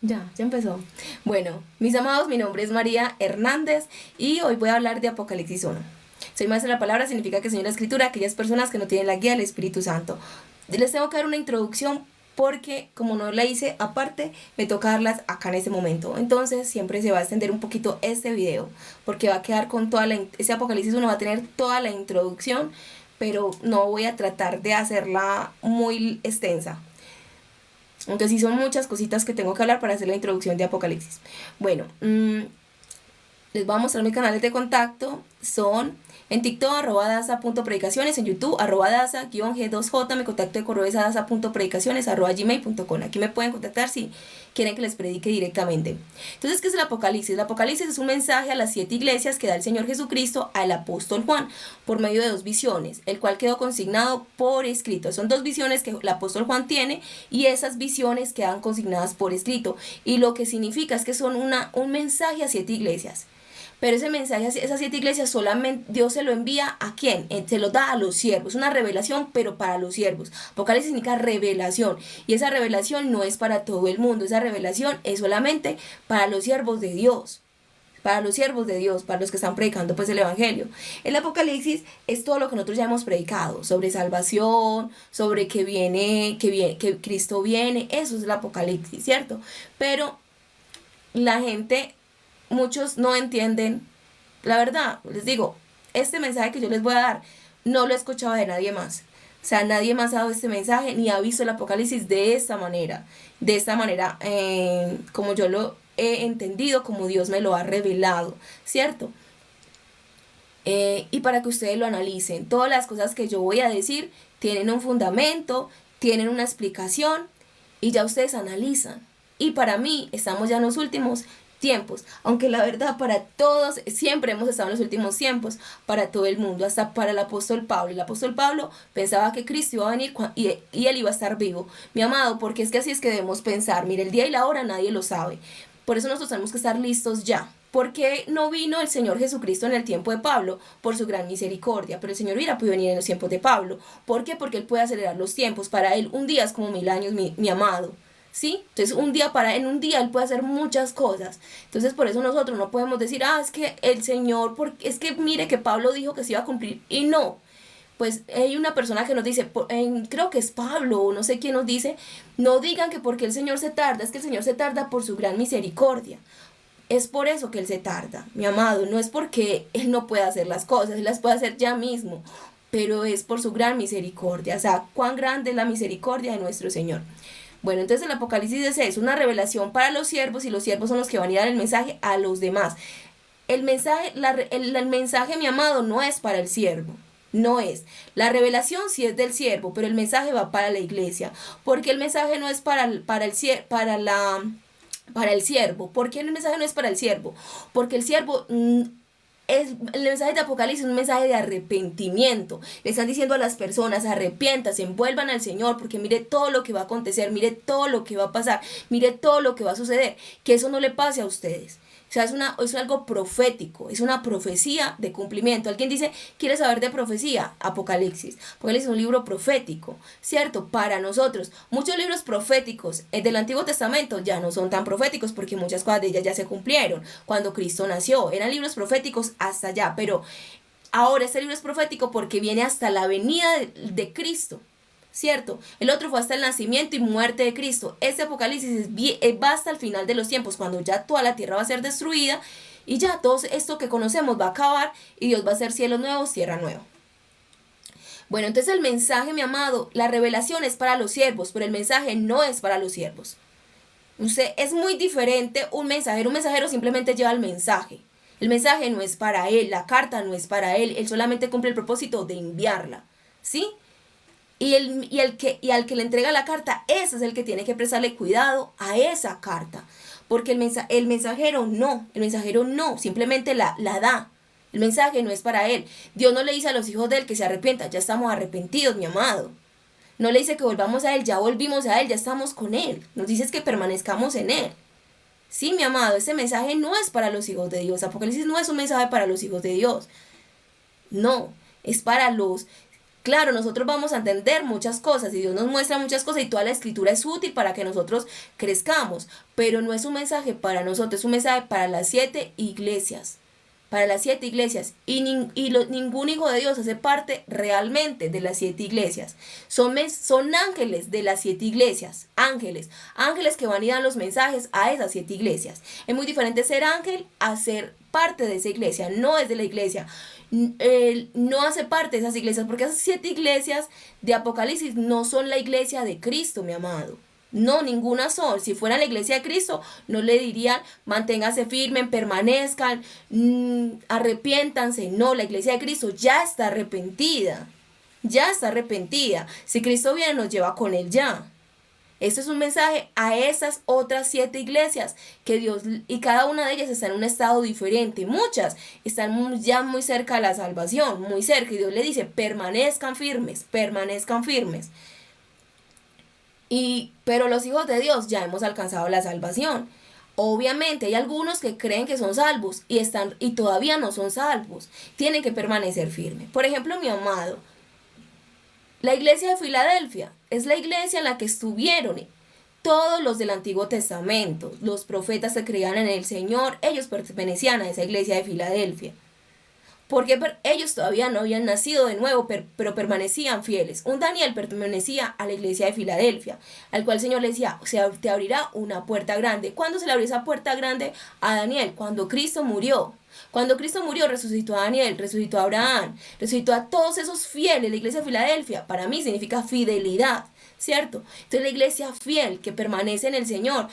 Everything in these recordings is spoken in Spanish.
Ya empezó. Bueno, mis amados, mi nombre es María Hernández y hoy voy a hablar de Apocalipsis 1. Soy maestra de la palabra, significa que soy la escritura a aquellas personas que no tienen la guía del Espíritu Santo. Les tengo que dar una introducción porque como no la hice aparte, me toca darlas acá en este momento. Entonces siempre se va a extender un poquito este video porque va a quedar con ese Apocalipsis 1 va a tener toda la introducción, pero no voy a tratar de hacerla muy extensa. Aunque sí son muchas cositas que tengo que hablar para hacer la introducción de Apocalipsis. Bueno, les voy a mostrar mis canales de contacto. Son en TikTok, @daza.predicaciones, en YouTube, @daza-g2j, mi contacto de correo es daza.predicaciones, @gmail.com. Aquí me pueden contactar si quieren que les predique directamente. Entonces, ¿qué es el Apocalipsis? El Apocalipsis es un mensaje a las 7 iglesias que da el Señor Jesucristo al apóstol Juan por medio de 2 visiones, el cual quedó consignado por escrito. Son 2 visiones que el apóstol Juan tiene y esas visiones quedan consignadas por escrito. Y lo que significa es que son un mensaje a 7 iglesias. Pero ese mensaje, esas 7 iglesias, solamente Dios se lo envía ¿a quién? Se lo da a los siervos. Una revelación, pero para los siervos. Apocalipsis significa revelación. Y esa revelación no es para todo el mundo. Esa revelación es solamente para los siervos de Dios. Para los siervos de Dios, para los que están predicando pues el evangelio. El Apocalipsis es todo lo que nosotros ya hemos predicado, sobre salvación, sobre que Cristo viene, eso es el Apocalipsis, ¿cierto? Pero la gente, muchos no entienden, la verdad, les digo, este mensaje que yo les voy a dar, no lo he escuchado de nadie más. O sea, nadie más ha dado este mensaje ni ha visto el Apocalipsis de esta manera, como yo lo he entendido, como Dios me lo ha revelado, ¿cierto? Y para que ustedes lo analicen, todas las cosas que yo voy a decir tienen un fundamento, tienen una explicación y ya ustedes analizan. Y para mí estamos ya en los últimos tiempos, aunque la verdad para todos, siempre hemos estado en los últimos tiempos, para todo el mundo, hasta para el apóstol Pablo. El apóstol Pablo pensaba que Cristo iba a venir y él iba a estar vivo. Mi amado, porque es que así es que debemos pensar. Mire, el día y la hora nadie lo sabe. Por eso nosotros tenemos que estar listos ya. ¿Por qué no vino el Señor Jesucristo en el tiempo de Pablo? Por su gran misericordia. Pero el Señor hubiera podido venir en los tiempos de Pablo. ¿Por qué? Porque Él puede acelerar los tiempos. Para Él un día es como 1000 años, mi amado. ¿Sí? Entonces en un día Él puede hacer muchas cosas. Entonces por eso nosotros no podemos decir, es que el Señor, es que mire que Pablo dijo que se iba a cumplir. Y no. Pues hay una persona que nos dice, creo que es Pablo o no sé quién nos dice, no digan que porque el Señor se tarda, es que el Señor se tarda por su gran misericordia. Es por eso que Él se tarda, mi amado, no es porque Él no pueda hacer las cosas, Él las puede hacer ya mismo, pero es por su gran misericordia, o sea, cuán grande es la misericordia de nuestro Señor. Bueno, entonces el Apocalipsis es una revelación para los siervos y los siervos son los que van a dar el mensaje a los demás. El mensaje, mi amado, no es para el siervo. No es. La revelación sí es del siervo, pero el mensaje va para la iglesia. Porque el mensaje no es para el siervo. ¿Por qué el mensaje no es para el siervo? Porque el siervo el mensaje de Apocalipsis es un mensaje de arrepentimiento. Le están diciendo a las personas, arrepiéntanse, envuelvan al Señor, porque mire todo lo que va a acontecer, mire todo lo que va a pasar, mire todo lo que va a suceder, que eso no le pase a ustedes. O sea, es algo profético, es una profecía de cumplimiento. Alguien dice, ¿quiere saber de profecía? Apocalipsis. Apocalipsis es un libro profético, ¿cierto? Para nosotros. Muchos libros proféticos del Antiguo Testamento ya no son tan proféticos porque muchas cosas de ellas ya se cumplieron cuando Cristo nació. Eran libros proféticos hasta allá, pero ahora este libro es profético porque viene hasta la venida de Cristo. ¿Cierto? El otro fue hasta el nacimiento y muerte de Cristo. Este Apocalipsis va hasta el final de los tiempos, cuando ya toda la tierra va a ser destruida y ya todo esto que conocemos va a acabar y Dios va a hacer cielos nuevos, tierra nueva. Bueno, entonces el mensaje, mi amado, la revelación es para los siervos, pero el mensaje no es para los siervos. Es muy diferente un mensajero. Un mensajero simplemente lleva el mensaje. El mensaje no es para él, la carta no es para él, él solamente cumple el propósito de enviarla. ¿Sí? Y al que le entrega la carta, ese es el que tiene que prestarle cuidado a esa carta. Porque el mensajero no, simplemente la da. El mensaje no es para él. Dios no le dice a los hijos de él que se arrepientan, ya estamos arrepentidos, mi amado. No le dice que volvamos a él, ya volvimos a él, ya estamos con él. Nos dice que permanezcamos en él. Sí, mi amado, ese mensaje no es para los hijos de Dios. Apocalipsis no es un mensaje para los hijos de Dios. No, es para Claro, nosotros vamos a entender muchas cosas y Dios nos muestra muchas cosas y toda la escritura es útil para que nosotros crezcamos, pero no es un mensaje para nosotros, es un mensaje para las 7 iglesias, para las 7 iglesias y ningún hijo de Dios hace parte realmente de las 7 iglesias. Son ángeles de las 7 iglesias, ángeles que van y dan los mensajes a esas 7 iglesias. Es muy diferente ser ángel a ser parte de esa iglesia, no es de la iglesia. Él no hace parte de esas iglesias, porque esas 7 iglesias de Apocalipsis no son la iglesia de Cristo, mi amado. No, ninguna son. Si fuera la iglesia de Cristo, no le dirían, manténganse firmes, permanezcan, arrepiéntanse. No, la iglesia de Cristo ya está arrepentida. Ya está arrepentida. Si Cristo viene, nos lleva con él ya. Este es un mensaje a esas otras 7 iglesias que Dios, y cada una de ellas está en un estado diferente. Muchas están ya muy cerca de la salvación, muy cerca. Y Dios le dice, permanezcan firmes, permanezcan firmes. Pero los hijos de Dios ya hemos alcanzado la salvación. Obviamente hay algunos que creen que son salvos y todavía no son salvos. Tienen que permanecer firmes. Por ejemplo, mi amado, la iglesia de Filadelfia es la iglesia en la que estuvieron todos los del Antiguo Testamento. Los profetas que creían en el Señor, ellos pertenecían a esa iglesia de Filadelfia. Porque ellos todavía no habían nacido de nuevo, pero permanecían fieles. Un Daniel pertenecía a la iglesia de Filadelfia, al cual el Señor le decía, te abrirá una puerta grande. ¿Cuándo se le abrió esa puerta grande a Daniel? Cuando Cristo murió. Cuando Cristo murió, resucitó a Daniel, resucitó a Abraham, resucitó a todos esos fieles. La iglesia de Filadelfia, para mí, significa fidelidad, ¿cierto? Entonces, la iglesia fiel que permanece en el Señor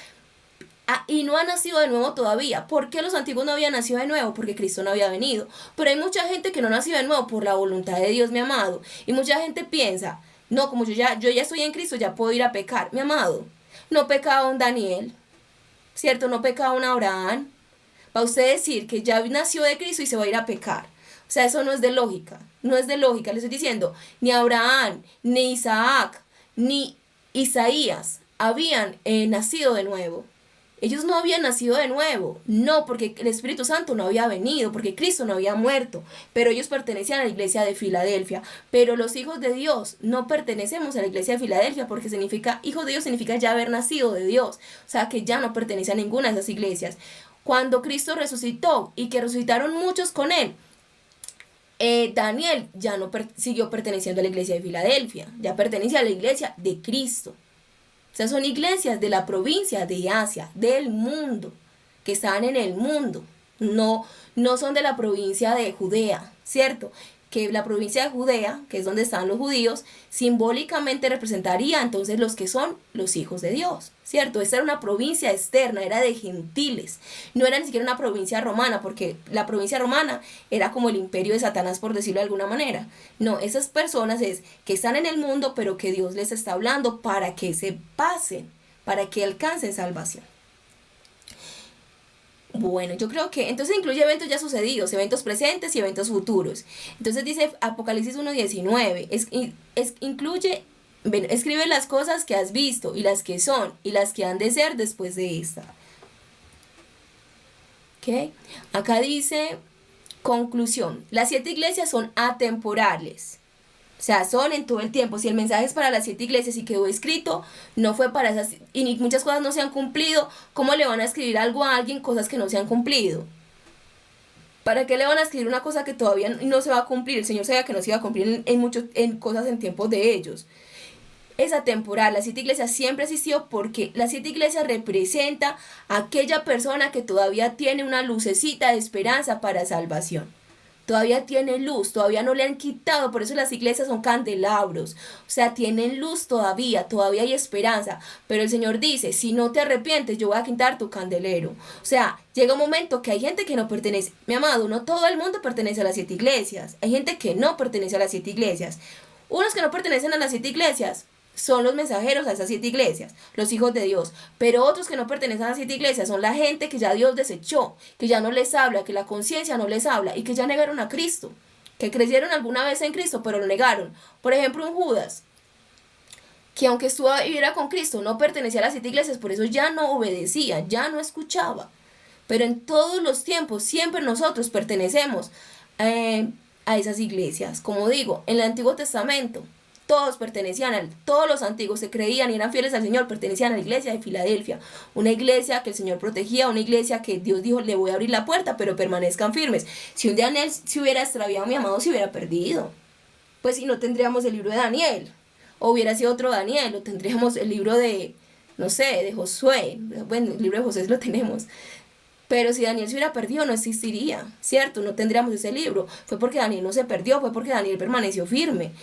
y no ha nacido de nuevo todavía. ¿Por qué los antiguos no habían nacido de nuevo? Porque Cristo no había venido. Pero hay mucha gente que no nació de nuevo por la voluntad de Dios, mi amado. Y mucha gente piensa, no, como yo ya estoy en Cristo, ya puedo ir a pecar. Mi amado, no pecaba un Daniel, ¿cierto? No pecaba un Abraham. Va usted a decir que ya nació de Cristo y se va a ir a pecar. O sea, eso no es de lógica. No es de lógica. Le estoy diciendo, ni Abraham, ni Isaac, ni Isaías habían nacido de nuevo. Ellos no habían nacido de nuevo. No, porque el Espíritu Santo no había venido, porque Cristo no había muerto. Pero ellos pertenecían a la iglesia de Filadelfia. Pero los hijos de Dios no pertenecemos a la iglesia de Filadelfia, porque hijo de Dios significa ya haber nacido de Dios. O sea, que ya no pertenece a ninguna de esas iglesias. Cuando Cristo resucitó y que resucitaron muchos con él, Daniel ya no siguió perteneciendo a la iglesia de Filadelfia, ya pertenece a la iglesia de Cristo. O sea, son iglesias de la provincia de Asia, del mundo, que están en el mundo. No son de la provincia de Judea, ¿cierto? Que la provincia de Judea, que es donde están los judíos, simbólicamente representaría entonces los que son los hijos de Dios, ¿cierto? Esta era una provincia externa, era de gentiles, no era ni siquiera una provincia romana, porque la provincia romana era como el imperio de Satanás, por decirlo de alguna manera. No, esas personas que están en el mundo, pero que Dios les está hablando para que se pasen, para que alcancen salvación. Bueno, yo creo que entonces incluye eventos ya sucedidos, eventos presentes y eventos futuros. Entonces dice Apocalipsis 1:19, incluye, escribe las cosas que has visto y las que son y las que han de ser después de esta. ¿Ok? Acá dice, conclusión, las 7 iglesias son atemporales. O sea, son en todo el tiempo. Si el mensaje es para las 7 iglesias y quedó escrito, no fue para esas, y muchas cosas no se han cumplido, ¿cómo le van a escribir algo a alguien, cosas que no se han cumplido? ¿Para qué le van a escribir una cosa que todavía no se va a cumplir? El Señor sabía que no se iba a cumplir en cosas en tiempos de ellos. Es atemporal. Las 7 iglesias siempre existió porque las 7 iglesias representa a aquella persona que todavía tiene una lucecita de esperanza para salvación. Todavía tiene luz, todavía no le han quitado, por eso las iglesias son candelabros, o sea, tienen luz todavía hay esperanza, pero el Señor dice, si no te arrepientes, yo voy a quitar tu candelero. O sea, llega un momento que hay gente que no pertenece, mi amado, no todo el mundo pertenece a las 7 iglesias, hay gente que no pertenece a las 7 iglesias, unos que no pertenecen a las 7 iglesias, son los mensajeros a esas 7 iglesias, los hijos de Dios. Pero otros que no pertenecen a las 7 iglesias son la gente que ya Dios desechó, que ya no les habla, que la conciencia no les habla y que ya negaron a Cristo, que creyeron alguna vez en Cristo pero lo negaron. Por ejemplo, un Judas, que aunque viviera con Cristo, no pertenecía a las 7 iglesias, por eso ya no obedecía, ya no escuchaba. Pero en todos los tiempos, siempre nosotros pertenecemos a esas iglesias. Como digo, en el Antiguo Testamento, todos los antiguos se creían y eran fieles al Señor, pertenecían a la iglesia de Filadelfia, una iglesia que el Señor protegía, una iglesia que Dios dijo, le voy a abrir la puerta, pero permanezcan firmes. Si un día Daniel se hubiera extraviado, mi amado se hubiera perdido. Pues si no tendríamos el libro de Daniel, o hubiera sido otro Daniel, o tendríamos el libro de, no sé, de Josué. Bueno, el libro de Josué lo tenemos. Pero si Daniel se hubiera perdido, no existiría, ¿cierto? No tendríamos ese libro. Fue porque Daniel no se perdió, fue porque Daniel permaneció firme.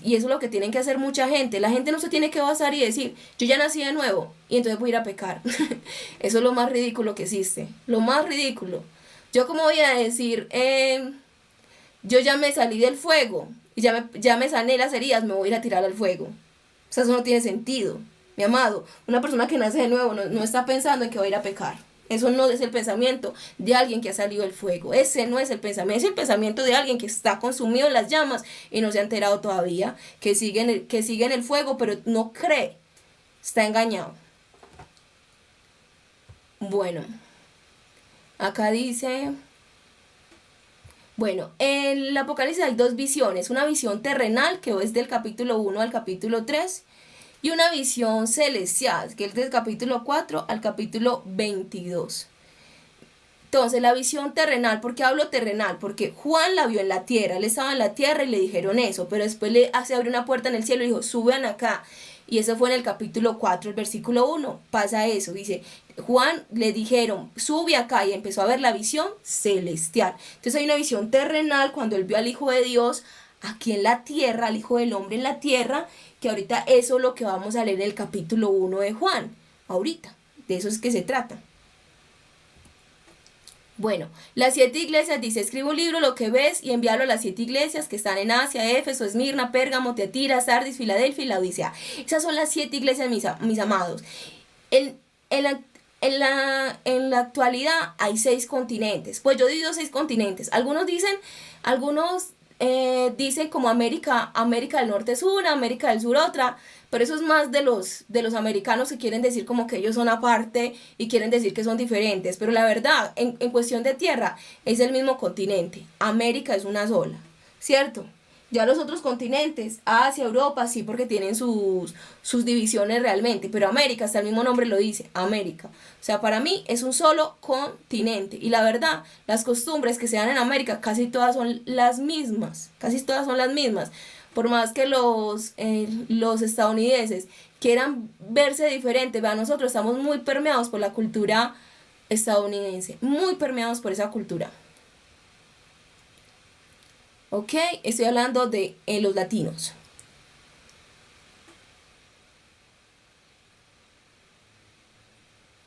Y eso es lo que tienen que hacer mucha gente. La gente no se tiene que basar y decir, yo ya nací de nuevo y entonces voy a ir a pecar. Eso es lo más ridículo que existe. Lo más ridículo. Yo como voy a decir, yo ya me salí del fuego y ya me sané las heridas, me voy a ir a tirar al fuego. O sea, eso no tiene sentido. Mi amado, una persona que nace de nuevo no está pensando en que va a ir a pecar. Eso no es el pensamiento de alguien que ha salido del fuego. Ese no es el pensamiento. Es el pensamiento de alguien que está consumido en las llamas y no se ha enterado todavía. Que sigue en el fuego, pero no cree. Está engañado. Bueno. Acá dice... Bueno, en el Apocalipsis hay dos visiones. Una visión terrenal, que es del capítulo 1 al capítulo 3. Y una visión celestial, que es del capítulo 4 al capítulo 22. Entonces, la visión terrenal, ¿por qué hablo terrenal? Porque Juan la vio en la tierra, él estaba en la tierra y le dijeron eso, pero después se abrió una puerta en el cielo y dijo, suban acá. Y eso fue en el capítulo 4, el versículo 1, pasa eso, dice, Juan le dijeron, sube acá y empezó a ver la visión celestial. Entonces hay una visión terrenal cuando él vio al Hijo de Dios aquí en la tierra, al Hijo del Hombre en la tierra, que ahorita eso es lo que vamos a leer en el capítulo 1 de Juan, ahorita, de eso es que se trata. Bueno, las 7 iglesias dice, escribe un libro lo que ves y envíalo a las 7 iglesias que están en Asia, Éfeso, Esmirna, Pérgamo, Tiatira, Sardis, Filadelfia y Laodicea. Esas son las 7 iglesias, mis amados. En la actualidad hay 6 continentes. Pues yo divido 6 continentes. Algunos dicen como América del Norte es una, América del Sur otra, pero eso es más de los americanos que quieren decir como que ellos son aparte y quieren decir que son diferentes, pero la verdad, en cuestión de tierra, es el mismo continente. América es una sola, ¿cierto? Ya los otros continentes, Asia, Europa, sí, porque tienen sus divisiones realmente, pero América, hasta el mismo nombre lo dice, América. O sea, para mí es un solo continente. Y la verdad, las costumbres que se dan en América casi todas son las mismas, Por más que los estadounidenses quieran verse diferente, vean, nosotros estamos muy permeados por la cultura estadounidense, muy permeados por esa cultura. Ok, estoy hablando de los latinos.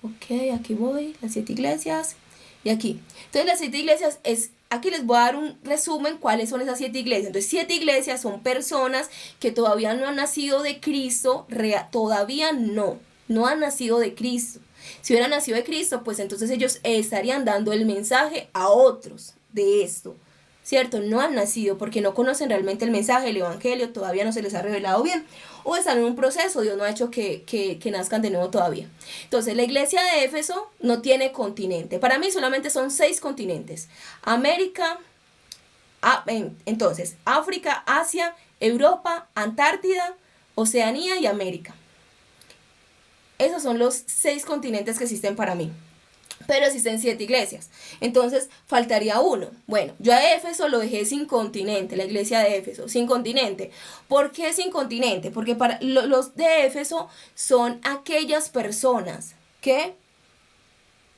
Ok, aquí voy, las 7 iglesias. Y aquí. Entonces las 7 iglesias aquí les voy a dar un resumen cuáles son esas 7 iglesias. Entonces 7 iglesias son personas que todavía no han nacido de Cristo, todavía no han nacido de Cristo. Si hubieran nacido de Cristo, pues entonces ellos estarían dando el mensaje a otros de esto. ¿Cierto? No han nacido porque no conocen realmente el mensaje, el evangelio, todavía no se les ha revelado bien, o están en un proceso, Dios no ha hecho que nazcan de nuevo todavía. Entonces, la iglesia de Éfeso no tiene continente. Para mí solamente son 6 continentes. América, entonces, África, Asia, Europa, Antártida, Oceanía y América. Esos son los 6 continentes que existen para mí. Pero existen 7 iglesias, entonces faltaría uno. Bueno, yo a Éfeso lo dejé sin continente, la iglesia de Éfeso, sin continente. ¿Por qué sin continente? Porque para los de Éfeso son aquellas personas que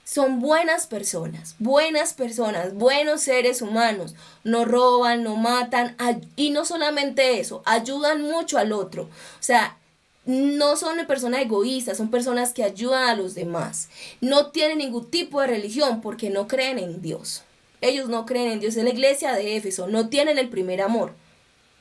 son buenas personas, buenos seres humanos, no roban, no matan, y no solamente eso, ayudan mucho al otro. O sea, no son personas egoístas, son personas que ayudan a los demás. No tienen ningún tipo de religión porque no creen en Dios. Ellos no creen en Dios. Es la iglesia de Éfeso. No tienen el primer amor.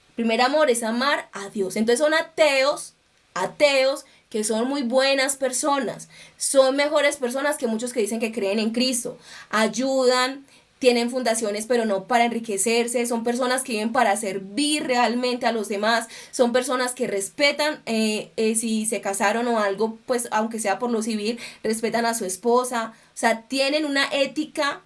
El primer amor es amar a Dios. Entonces son ateos que son muy buenas personas. Son mejores personas que muchos que dicen que creen en Cristo. Ayudan, tienen fundaciones, pero no para enriquecerse. Son personas que viven para servir realmente a los demás. Son personas que respetan, si se casaron o algo, pues aunque sea por lo civil, respetan a su esposa. O sea, tienen una ética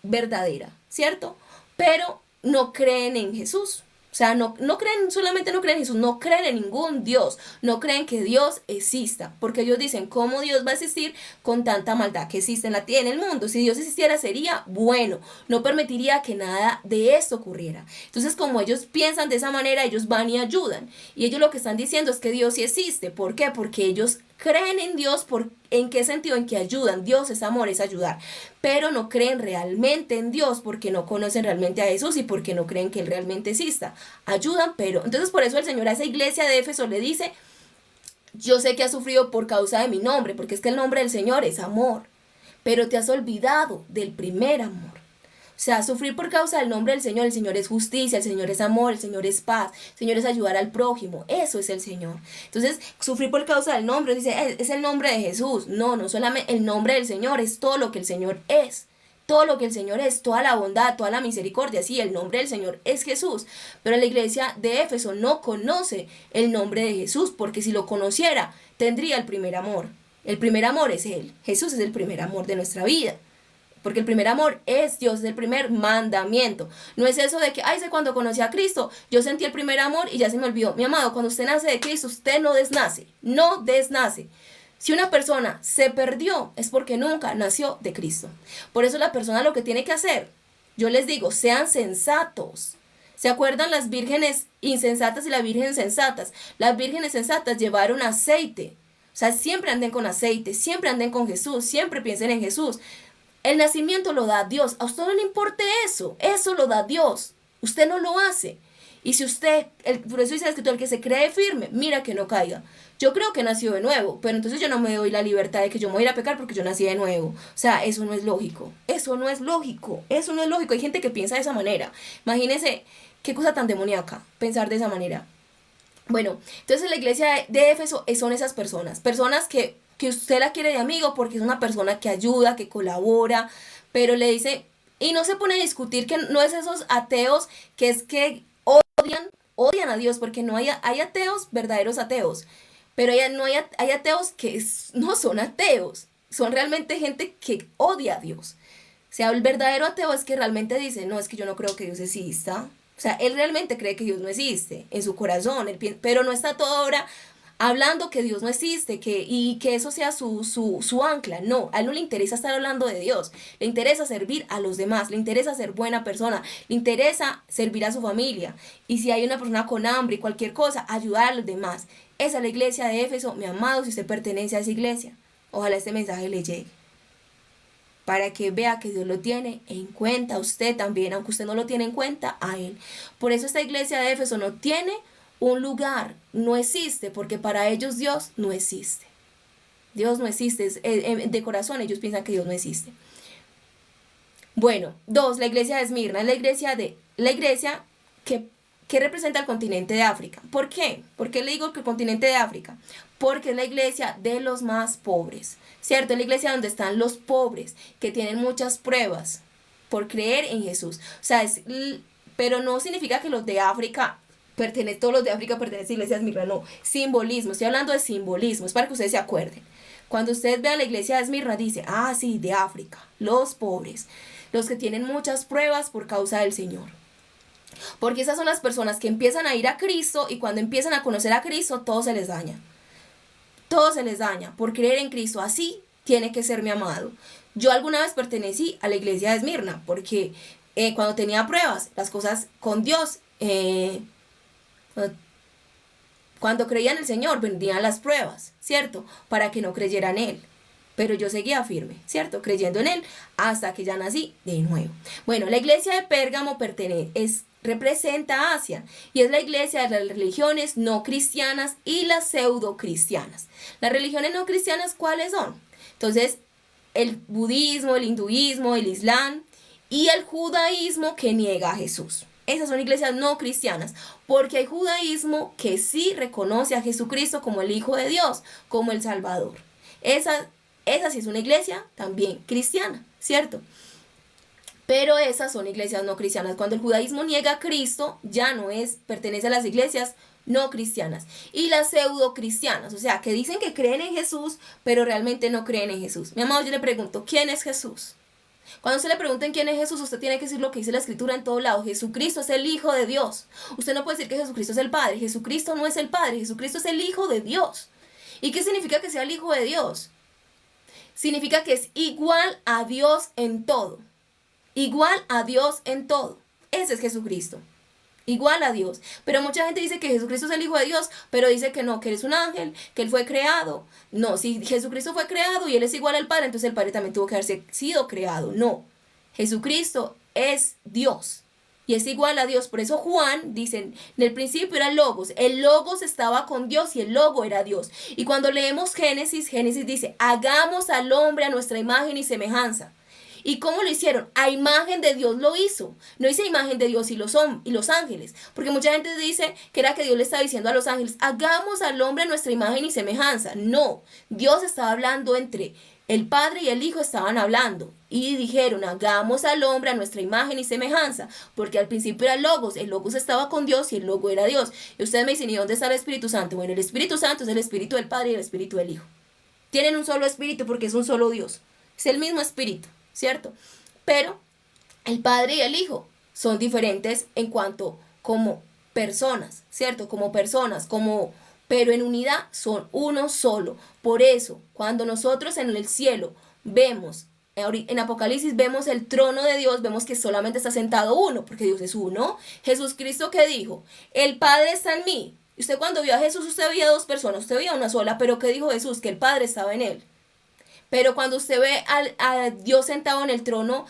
verdadera, ¿cierto? Pero no creen en Jesús. O sea, no creen, solamente no creen en Jesús, no creen en ningún Dios, no creen que Dios exista, porque ellos dicen, ¿cómo Dios va a existir con tanta maldad que existe en el mundo? Si Dios existiera sería bueno, no permitiría que nada de esto ocurriera. Entonces, como ellos piensan de esa manera, ellos van y ayudan. Y ellos lo que están diciendo es que Dios sí existe. ¿Por qué? Porque ellos creen en Dios. ¿En qué sentido? En que ayudan. Dios es amor, es ayudar. Pero no creen realmente en Dios porque no conocen realmente a Jesús y porque no creen que Él realmente exista. Ayudan, pero... Entonces por eso el Señor a esa iglesia de Éfeso le dice, yo sé que has sufrido por causa de mi nombre, porque es que el nombre del Señor es amor, pero te has olvidado del primer amor. O sea, sufrir por causa del nombre del Señor. El Señor es justicia, el Señor es amor, el Señor es paz, el Señor es ayudar al prójimo. Eso es el Señor. Entonces, sufrir por causa del nombre, dice, es el nombre de Jesús. No solamente el nombre del Señor, es todo lo que el Señor es. Todo lo que el Señor es, toda la bondad, toda la misericordia. Sí, el nombre del Señor es Jesús. Pero la iglesia de Éfeso no conoce el nombre de Jesús, porque si lo conociera, tendría el primer amor. El primer amor es Él. Jesús es el primer amor de nuestra vida. Porque el primer amor es Dios, es el primer mandamiento. No es eso de que, sé cuando conocí a Cristo, yo sentí el primer amor y ya se me olvidó. Mi amado, cuando usted nace de Cristo, usted no desnace. No desnace. Si una persona se perdió, es porque nunca nació de Cristo. Por eso la persona lo que tiene que hacer, yo les digo, sean sensatos. ¿Se acuerdan las vírgenes insensatas y las vírgenes sensatas? Las vírgenes sensatas llevaron aceite. O sea, siempre anden con aceite, siempre anden con Jesús, siempre piensen en Jesús. El nacimiento lo da Dios. A usted no le importe eso lo da Dios. Usted no lo hace. Y si usted, por eso dice el escritor, el que se cree firme, mira que no caiga. Yo creo que nació de nuevo, pero entonces yo no me doy la libertad de que yo me voy a ir a pecar porque yo nací de nuevo. O sea, eso no es lógico. Eso no es lógico. Eso no es lógico. Hay gente que piensa de esa manera. Imagínense qué cosa tan demoníaca pensar de esa manera. Bueno, entonces la iglesia de Éfeso son esas personas. Personas que usted la quiere de amigo porque es una persona que ayuda, que colabora, pero le dice, y no se pone a discutir, que no es esos ateos que es que odian a Dios, porque no hay ateos, verdaderos ateos, pero hay ateos que no son ateos, son realmente gente que odia a Dios. O sea, el verdadero ateo es que realmente dice, no, es que yo no creo que Dios exista. O sea, él realmente cree que Dios no existe en su corazón, pero no está toda hora hablando que Dios no existe, y que eso sea su ancla. No, a él no le interesa estar hablando de Dios, le interesa servir a los demás, le interesa ser buena persona, le interesa servir a su familia. Y si hay una persona con hambre y cualquier cosa, ayudar a los demás. Esa es la iglesia de Éfeso, mi amado, si usted pertenece a esa iglesia. Ojalá este mensaje le llegue, para que vea que Dios lo tiene en cuenta, usted también, aunque usted no lo tiene en cuenta, a Él. Por eso esta iglesia de Éfeso no tiene un lugar, no existe, porque para ellos Dios no existe. Dios no existe, de corazón ellos piensan que Dios no existe. Bueno, 2, la iglesia de Esmirna, la iglesia que representa el continente de África. ¿Por qué? ¿Por qué le digo que el continente de África? Porque es la iglesia de los más pobres, ¿cierto? Es la iglesia donde están los pobres, que tienen muchas pruebas por creer en Jesús. O sea, pero no significa que los de África todos los de África pertenecen a la iglesia de Esmirna, no. Simbolismo, estoy hablando de simbolismo, es para que ustedes se acuerden. Cuando ustedes vean la iglesia de Esmirna, dice, sí, de África, los pobres, los que tienen muchas pruebas por causa del Señor. Porque esas son las personas que empiezan a ir a Cristo, y cuando empiezan a conocer a Cristo, todo se les daña. Todo se les daña por creer en Cristo. Así tiene que ser, mi amado. Yo alguna vez pertenecí a la iglesia de Esmirna, porque cuando tenía pruebas, las cosas con Dios, cuando creía en el Señor, vendían las pruebas, ¿cierto? Para que no creyera en Él. Pero yo seguía firme, ¿cierto? Creyendo en Él hasta que ya nací de nuevo. Bueno, la iglesia de Pérgamo representa a Asia, y es la iglesia de las religiones no cristianas y las pseudo cristianas. Las religiones no cristianas, ¿cuáles son? Entonces, el budismo, el hinduismo, el islam y el judaísmo, que niega a Jesús. Esas son iglesias no cristianas, porque hay judaísmo que sí reconoce a Jesucristo como el Hijo de Dios, como el Salvador. Esa sí es una iglesia también cristiana, ¿cierto? Pero esas son iglesias no cristianas. Cuando el judaísmo niega a Cristo, ya no pertenece a las iglesias no cristianas. Y las pseudo cristianas, o sea, que dicen que creen en Jesús, pero realmente no creen en Jesús. Mi amado, yo le pregunto, ¿quién es Jesús? Cuando usted le pregunten quién es Jesús, usted tiene que decir lo que dice la Escritura en todo lado. Jesucristo es el Hijo de Dios. Usted no puede decir que Jesucristo es el Padre. Jesucristo no es el Padre. Jesucristo es el Hijo de Dios. ¿Y qué significa que sea el Hijo de Dios? Significa que es igual a Dios en todo. Igual a Dios en todo. Ese es Jesucristo. Igual a Dios. Pero mucha gente dice que Jesucristo es el Hijo de Dios, pero dice que no, que Él es un ángel, que Él fue creado. No, si Jesucristo fue creado y Él es igual al Padre, entonces el Padre también tuvo que haberse sido creado. No, Jesucristo es Dios y es igual a Dios. Por eso Juan dice, en el principio era el Logos estaba con Dios y el Logo era Dios. Y cuando leemos Génesis dice, hagamos al hombre a nuestra imagen y semejanza. ¿Y cómo lo hicieron? A imagen de Dios lo hizo. No dice imagen de Dios y los ángeles. Porque mucha gente dice que era que Dios le estaba diciendo a los ángeles, hagamos al hombre a nuestra imagen y semejanza. No, Dios estaba hablando entre el Padre y el Hijo estaban hablando. Y dijeron, hagamos al hombre a nuestra imagen y semejanza. Porque al principio era el Logos estaba con Dios y el Logo era Dios. Y ustedes me dicen, ¿y dónde está el Espíritu Santo? Bueno, el Espíritu Santo es el Espíritu del Padre y el Espíritu del Hijo. Tienen un solo Espíritu porque es un solo Dios. Es el mismo Espíritu, ¿cierto? Pero el Padre y el Hijo son diferentes en cuanto como personas, ¿cierto? Como personas, pero en unidad son uno solo. Por eso, cuando nosotros en el cielo vemos, en Apocalipsis vemos el trono de Dios, vemos que solamente está sentado uno, porque Dios es uno. Jesucristo, ¿qué dijo? El Padre está en mí. Y usted cuando vio a Jesús, usted veía dos personas, usted veía una sola, pero ¿qué dijo Jesús? Que el Padre estaba en él. Pero cuando usted ve a Dios sentado en el trono,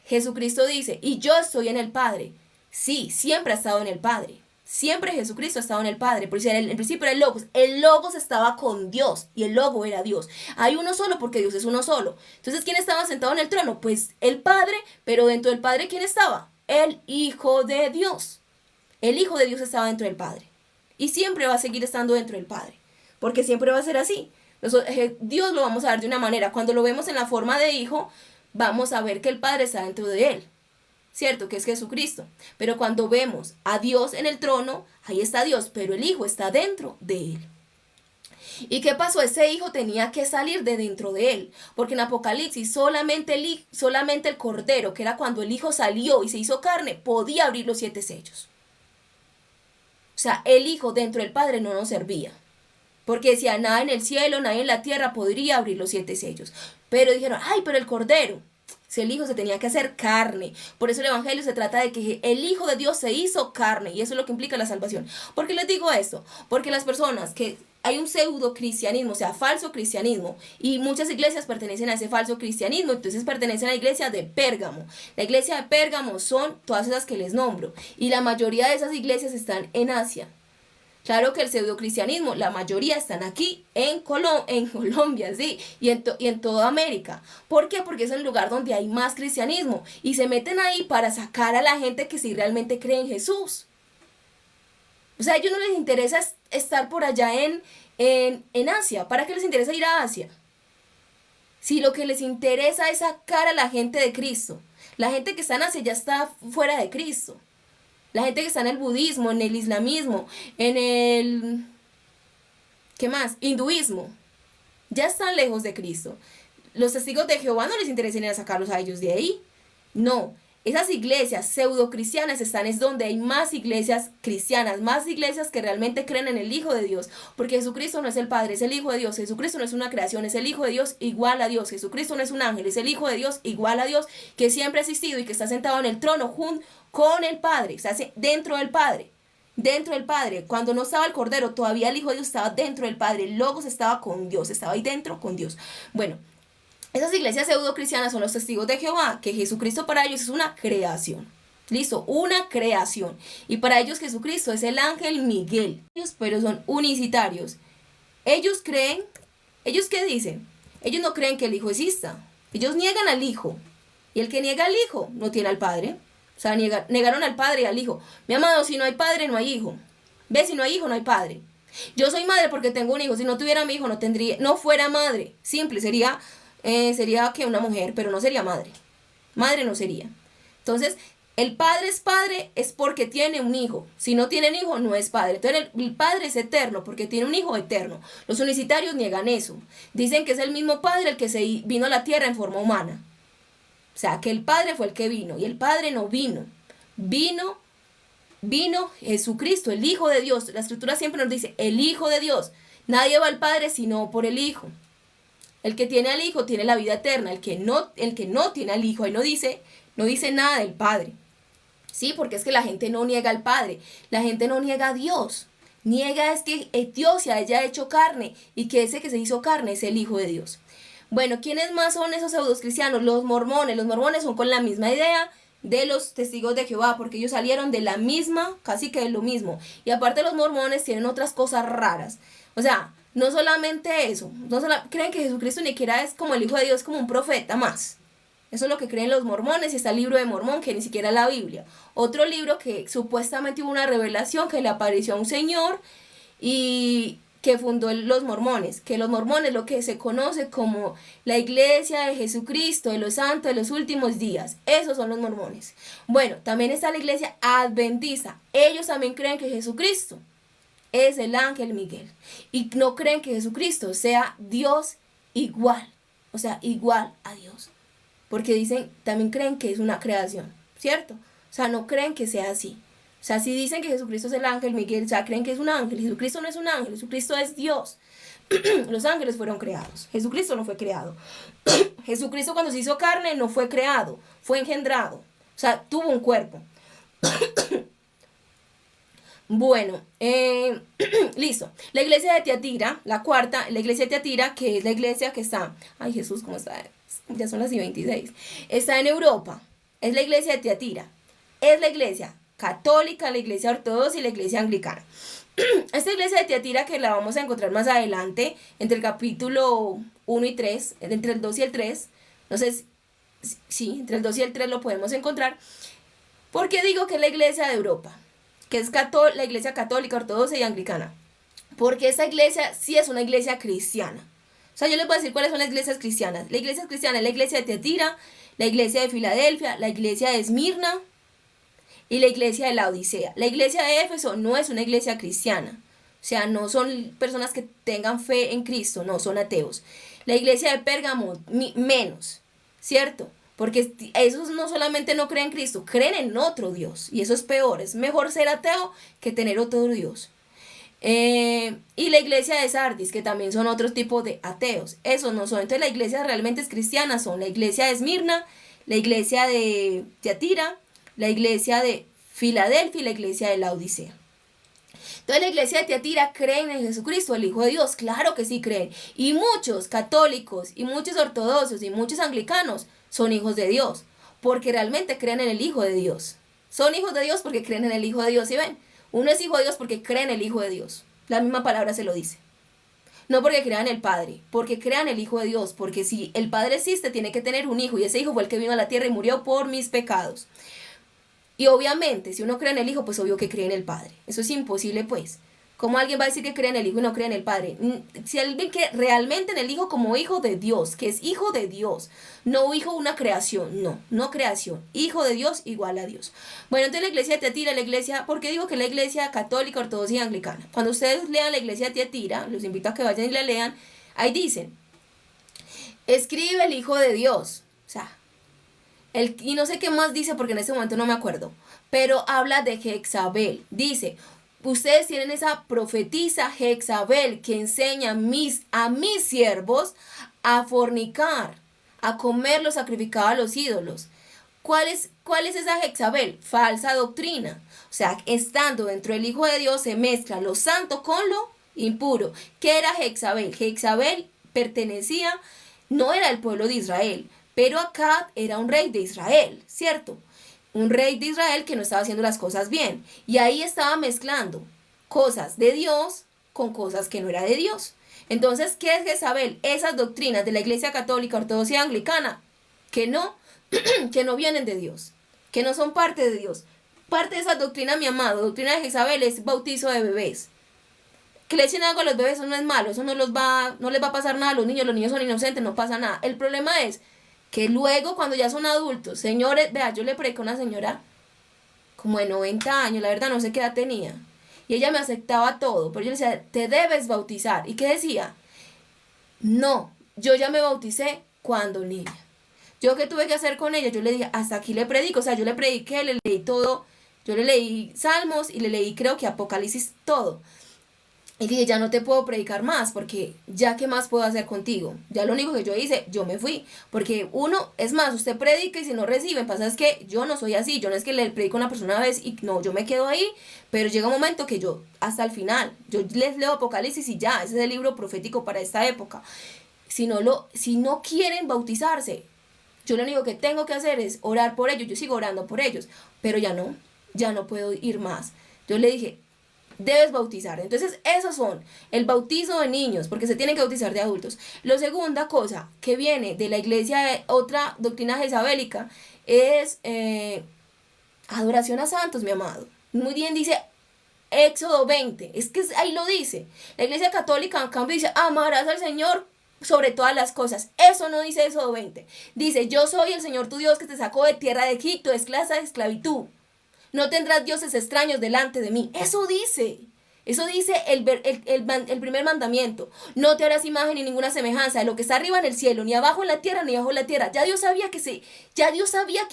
Jesucristo dice, y yo estoy en el Padre. Sí, siempre ha estado en el Padre. Siempre Jesucristo ha estado en el Padre. Por eso en el principio era el Logos. El Logos estaba con Dios y el Logo era Dios. Hay uno solo porque Dios es uno solo. Entonces, ¿quién estaba sentado en el trono? Pues el Padre, pero dentro del Padre, ¿quién estaba? El Hijo de Dios. El Hijo de Dios estaba dentro del Padre. Y siempre va a seguir estando dentro del Padre. Porque siempre va a ser así. Dios lo vamos a ver de una manera. Cuando lo vemos en la forma de hijo, vamos a ver que el Padre está dentro de él, ¿cierto? Que es Jesucristo. Pero cuando vemos a Dios en el trono, ahí está Dios, pero el Hijo está dentro de él. ¿Y qué pasó? Ese hijo tenía que salir de dentro de él, porque en Apocalipsis solamente el Cordero, que era cuando el Hijo salió y se hizo carne, podía abrir los 7 sellos. O sea, el Hijo dentro del Padre no nos servía. Porque decía, nada en el cielo, nada en la tierra podría abrir los 7 sellos. Pero dijeron, ay, pero el Cordero. Si el Hijo se tenía que hacer carne. Por eso el Evangelio se trata de que el Hijo de Dios se hizo carne. Y eso es lo que implica la salvación. ¿Por qué les digo esto? Porque las personas que hay un pseudo cristianismo, o sea, falso cristianismo. Y muchas iglesias pertenecen a ese falso cristianismo. Entonces pertenecen a la iglesia de Pérgamo. La iglesia de Pérgamo son todas esas que les nombro. Y la mayoría de esas iglesias están en Asia. Claro que el pseudocristianismo, la mayoría están aquí en Colombia, sí, y en toda América. ¿Por qué? Porque es el lugar donde hay más cristianismo. Y se meten ahí para sacar a la gente que sí realmente cree en Jesús. O sea, a ellos no les interesa estar por allá en Asia. ¿Para qué les interesa ir a Asia? Si lo que les interesa es sacar a la gente de Cristo. La gente que está en Asia ya está fuera de Cristo. La gente que está en el budismo, en el islamismo, en el... ¿qué más? Hinduismo. Ya están lejos de Cristo. Los testigos de Jehová no les interesa ir a sacarlos a ellos de ahí. No. Esas iglesias pseudo-cristianas es donde hay más iglesias cristianas, más iglesias que realmente creen en el Hijo de Dios. Porque Jesucristo no es el Padre, es el Hijo de Dios. Jesucristo no es una creación, es el Hijo de Dios igual a Dios. Jesucristo no es un ángel, es el Hijo de Dios igual a Dios, que siempre ha existido y que está sentado en el trono junto con el Padre. O sea, dentro del Padre. Dentro del Padre. Cuando no estaba el Cordero, todavía el Hijo de Dios estaba dentro del Padre. El Logos estaba con Dios, estaba ahí dentro con Dios. Bueno. Esas iglesias pseudo-cristianas son los testigos de Jehová, que Jesucristo para ellos es una creación. Listo, una creación. Y para ellos Jesucristo es el ángel Miguel. Pero son unicitarios. Ellos creen, ¿ellos qué dicen? Ellos no creen que el Hijo exista. Ellos niegan al Hijo. Y el que niega al Hijo no tiene al Padre. O sea, negaron al Padre y al Hijo. Mi amado, si no hay Padre, no hay Hijo. ¿Ves? Si no hay Hijo, no hay Padre. Yo soy madre porque tengo un hijo. Si no tuviera mi hijo, no fuera madre. Simple, sería que una mujer, pero no sería madre. Madre no sería. Entonces, el padre es porque tiene un hijo. Si no tiene un hijo, no es padre. Entonces, el padre es eterno porque tiene un hijo eterno. Los unicitarios niegan eso. Dicen que es el mismo padre el que se vino a la tierra en forma humana. O sea, que el Padre fue el que vino, y el Padre no vino. Vino Jesucristo, el Hijo de Dios. La Escritura siempre nos dice, el Hijo de Dios. Nadie va al Padre sino por el Hijo. El que tiene al Hijo tiene la vida eterna. El que no tiene al Hijo, ahí no dice nada del Padre. Sí, porque es que la gente no niega al Padre. La gente no niega a Dios. Niega es que Dios se haya hecho carne y que ese que se hizo carne es el Hijo de Dios. Bueno, ¿quiénes más son esos pseudos cristianos? Los mormones. Los mormones son con la misma idea de los testigos de Jehová, porque ellos salieron de la misma, casi que de lo mismo. Y aparte los mormones tienen otras cosas raras. O sea, no solamente eso, creen que Jesucristo ni siquiera es como el Hijo de Dios, como un profeta más. Eso es lo que creen los mormones, y está el libro de Mormón, que ni siquiera es la Biblia. Otro libro que supuestamente hubo una revelación que le apareció a un señor y que fundó los mormones, que los mormones lo que se conoce como la iglesia de Jesucristo, de los santos de los últimos días. Esos son los mormones. Bueno, también está la iglesia adventista. Ellos también creen que Jesucristo es el ángel Miguel. Y no creen que Jesucristo sea Dios igual. O sea, igual a Dios. Porque dicen, también creen que es una creación, ¿cierto? O sea, no creen que sea así. O sea, si dicen que Jesucristo es el ángel Miguel, o sea, creen que es un ángel. Jesucristo no es un ángel, Jesucristo es Dios. Los ángeles fueron creados. Jesucristo no fue creado. Jesucristo cuando se hizo carne no fue creado, fue engendrado. O sea, tuvo un cuerpo. Bueno, listo. La iglesia de Tiatira, la cuarta, la iglesia de Tiatira, que es la iglesia que está... Ay, Jesús, ¿cómo está? Ya son las 26. Está en Europa. Es la iglesia de Tiatira. Es la iglesia católica, la iglesia ortodoxa y la iglesia anglicana. Esta iglesia de Tiatira, que la vamos a encontrar más adelante, entre el capítulo 1 y 3, entre el 2 y el 3, no sé si entre el 2 y el 3 lo podemos encontrar. ¿Por qué digo que es la iglesia de Europa? Que es la iglesia católica, ortodoxa y anglicana. Porque esa iglesia sí es una iglesia cristiana. O sea, yo les voy a decir cuáles son las iglesias cristianas. La iglesia cristiana es la iglesia de Tiatira, la iglesia de Filadelfia, la iglesia de Esmirna y la iglesia de la Odisea. La iglesia de Éfeso no es una iglesia cristiana. O sea, no son personas que tengan fe en Cristo, no, son ateos. La iglesia de Pérgamo, menos, ¿cierto? Porque esos no solamente no creen en Cristo, creen en otro Dios. Y eso es peor, es mejor ser ateo que tener otro Dios. Y la iglesia de Sardis, que también son otros tipos de ateos. Esos no son. Entonces la iglesia realmente es cristiana. Son la iglesia de Esmirna, la iglesia de Tiatira, la iglesia de Filadelfia y la iglesia de la Odisea. Entonces la iglesia de Tiatira creen en Jesucristo, el Hijo de Dios. Claro que sí creen. Y muchos católicos, y muchos ortodoxos, y muchos anglicanos son hijos de Dios. Porque realmente creen en el Hijo de Dios. Son hijos de Dios porque creen en el Hijo de Dios. ¿Sí ven? Uno es hijo de Dios porque cree en el Hijo de Dios. La misma palabra se lo dice. No porque crean el Padre, porque crean el Hijo de Dios. Porque si el Padre existe, tiene que tener un hijo. Y ese hijo fue el que vino a la tierra y murió por mis pecados. Y obviamente, si uno cree en el Hijo, pues obvio que cree en el Padre. Eso es imposible, pues. ¿Cómo alguien va a decir que cree en el Hijo y no cree en el Padre? Si alguien cree realmente en el Hijo como hijo de Dios, que es hijo de Dios, no hijo de una creación, no creación, hijo de Dios igual a Dios. Bueno, entonces la iglesia de Tiatira, la iglesia, ¿por qué digo que la iglesia católica, ortodoxa y anglicana? Cuando ustedes lean la iglesia de Tiatira, los invito a que vayan y la lean, ahí dicen, escribe el Hijo de Dios, o sea, y no sé qué más dice porque en este momento no me acuerdo, pero habla de Jezabel, dice... Ustedes tienen esa profetisa Jezabel que enseña a mis siervos a fornicar, a comer lo sacrificado a los ídolos. ¿Cuál es esa Jezabel? Falsa doctrina. O sea, estando dentro del Hijo de Dios se mezcla lo santo con lo impuro. ¿Qué era Jezabel? Jezabel pertenecía, no era el pueblo de Israel, pero Acab era un rey de Israel, ¿cierto? Un rey de Israel que no estaba haciendo las cosas bien. Y ahí estaba mezclando cosas de Dios con cosas que no era de Dios. Entonces, ¿qué es Jezabel? Esas doctrinas de la iglesia católica, ortodoxa y anglicana, que no vienen de Dios, que no son parte de Dios. Parte de esa doctrina, mi amado, doctrina de Jezabel es bautizo de bebés. Que le echen agua a los bebés, eso no es malo, eso no les va a pasar nada a los niños son inocentes, no pasa nada. El problema es que luego cuando ya son adultos, señores, vea, yo le prediqué a una señora como de 90 años, la verdad no sé qué edad tenía, y ella me aceptaba todo, pero yo le decía, te debes bautizar, ¿y qué decía? No, yo ya me bauticé cuando niña. ¿Yo qué tuve que hacer con ella? Yo le dije, hasta aquí le predico, o sea, yo le prediqué, le leí todo, yo le leí Salmos y le leí creo que Apocalipsis todo. Y dije, ya no te puedo predicar más, porque ya qué más puedo hacer contigo. Ya lo único que yo hice, yo me fui. Porque uno, es más, usted predica y si no reciben, pasa es que yo no soy así. Yo no es que le predico a una persona una vez y no, yo me quedo ahí, pero llega un momento que yo, hasta el final, yo les leo Apocalipsis y ya, ese es el libro profético para esta época. Si no quieren bautizarse, yo lo único que tengo que hacer es orar por ellos. Yo sigo orando por ellos, pero ya no puedo ir más. Yo le dije, debes bautizar. Entonces, esos son el bautizo de niños, porque se tienen que bautizar de adultos. La segunda cosa que viene de la iglesia, otra doctrina jezabélica, es adoración a santos, mi amado. Muy bien dice Éxodo 20, es que ahí lo dice. La iglesia católica en cambio dice, amarás al Señor sobre todas las cosas. Eso no dice Éxodo 20. Dice, yo soy el Señor tu Dios que te sacó de tierra de Egipto, de esclavitud. No tendrás dioses extraños delante de mí. Eso dice. Eso dice el primer mandamiento. No te harás imagen ni ninguna semejanza de lo que está arriba en el cielo, ni abajo en la tierra, ni abajo en la tierra. Ya Dios sabía que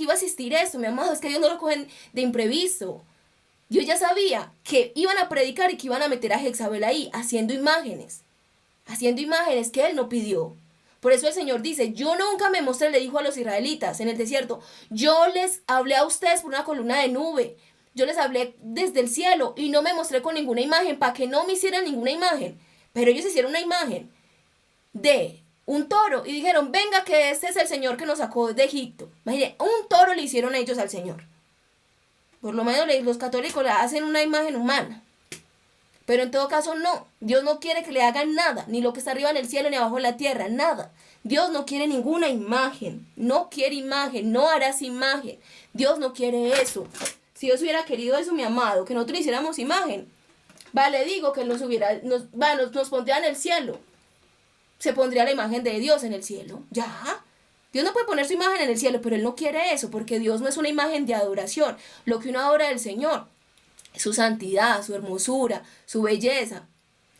iba a existir eso, mi amado. Es que Dios no lo cogen de imprevisto. Dios ya sabía que iban a predicar y que iban a meter a Jezabel ahí, haciendo imágenes que Él no pidió. Por eso el Señor dice, yo nunca me mostré, le dijo a los israelitas en el desierto, yo les hablé a ustedes por una columna de nube, yo les hablé desde el cielo y no me mostré con ninguna imagen para que no me hicieran ninguna imagen. Pero ellos hicieron una imagen de un toro y dijeron, venga que este es el Señor que nos sacó de Egipto. Imagínense, un toro le hicieron ellos al Señor. Por lo menos los católicos le hacen una imagen humana. Pero en todo caso no, Dios no quiere que le hagan nada, ni lo que está arriba en el cielo ni abajo en la tierra, nada. Dios no quiere ninguna imagen, no quiere imagen, no harás imagen. Dios no quiere eso. Si Dios hubiera querido eso, mi amado, que nosotros hiciéramos imagen, vale, digo que nos pondría en el cielo. Se pondría la imagen de Dios en el cielo, ya. Dios no puede poner su imagen en el cielo, pero Él no quiere eso, porque Dios no es una imagen de adoración. Lo que uno adora del Señor, su santidad, su hermosura, su belleza.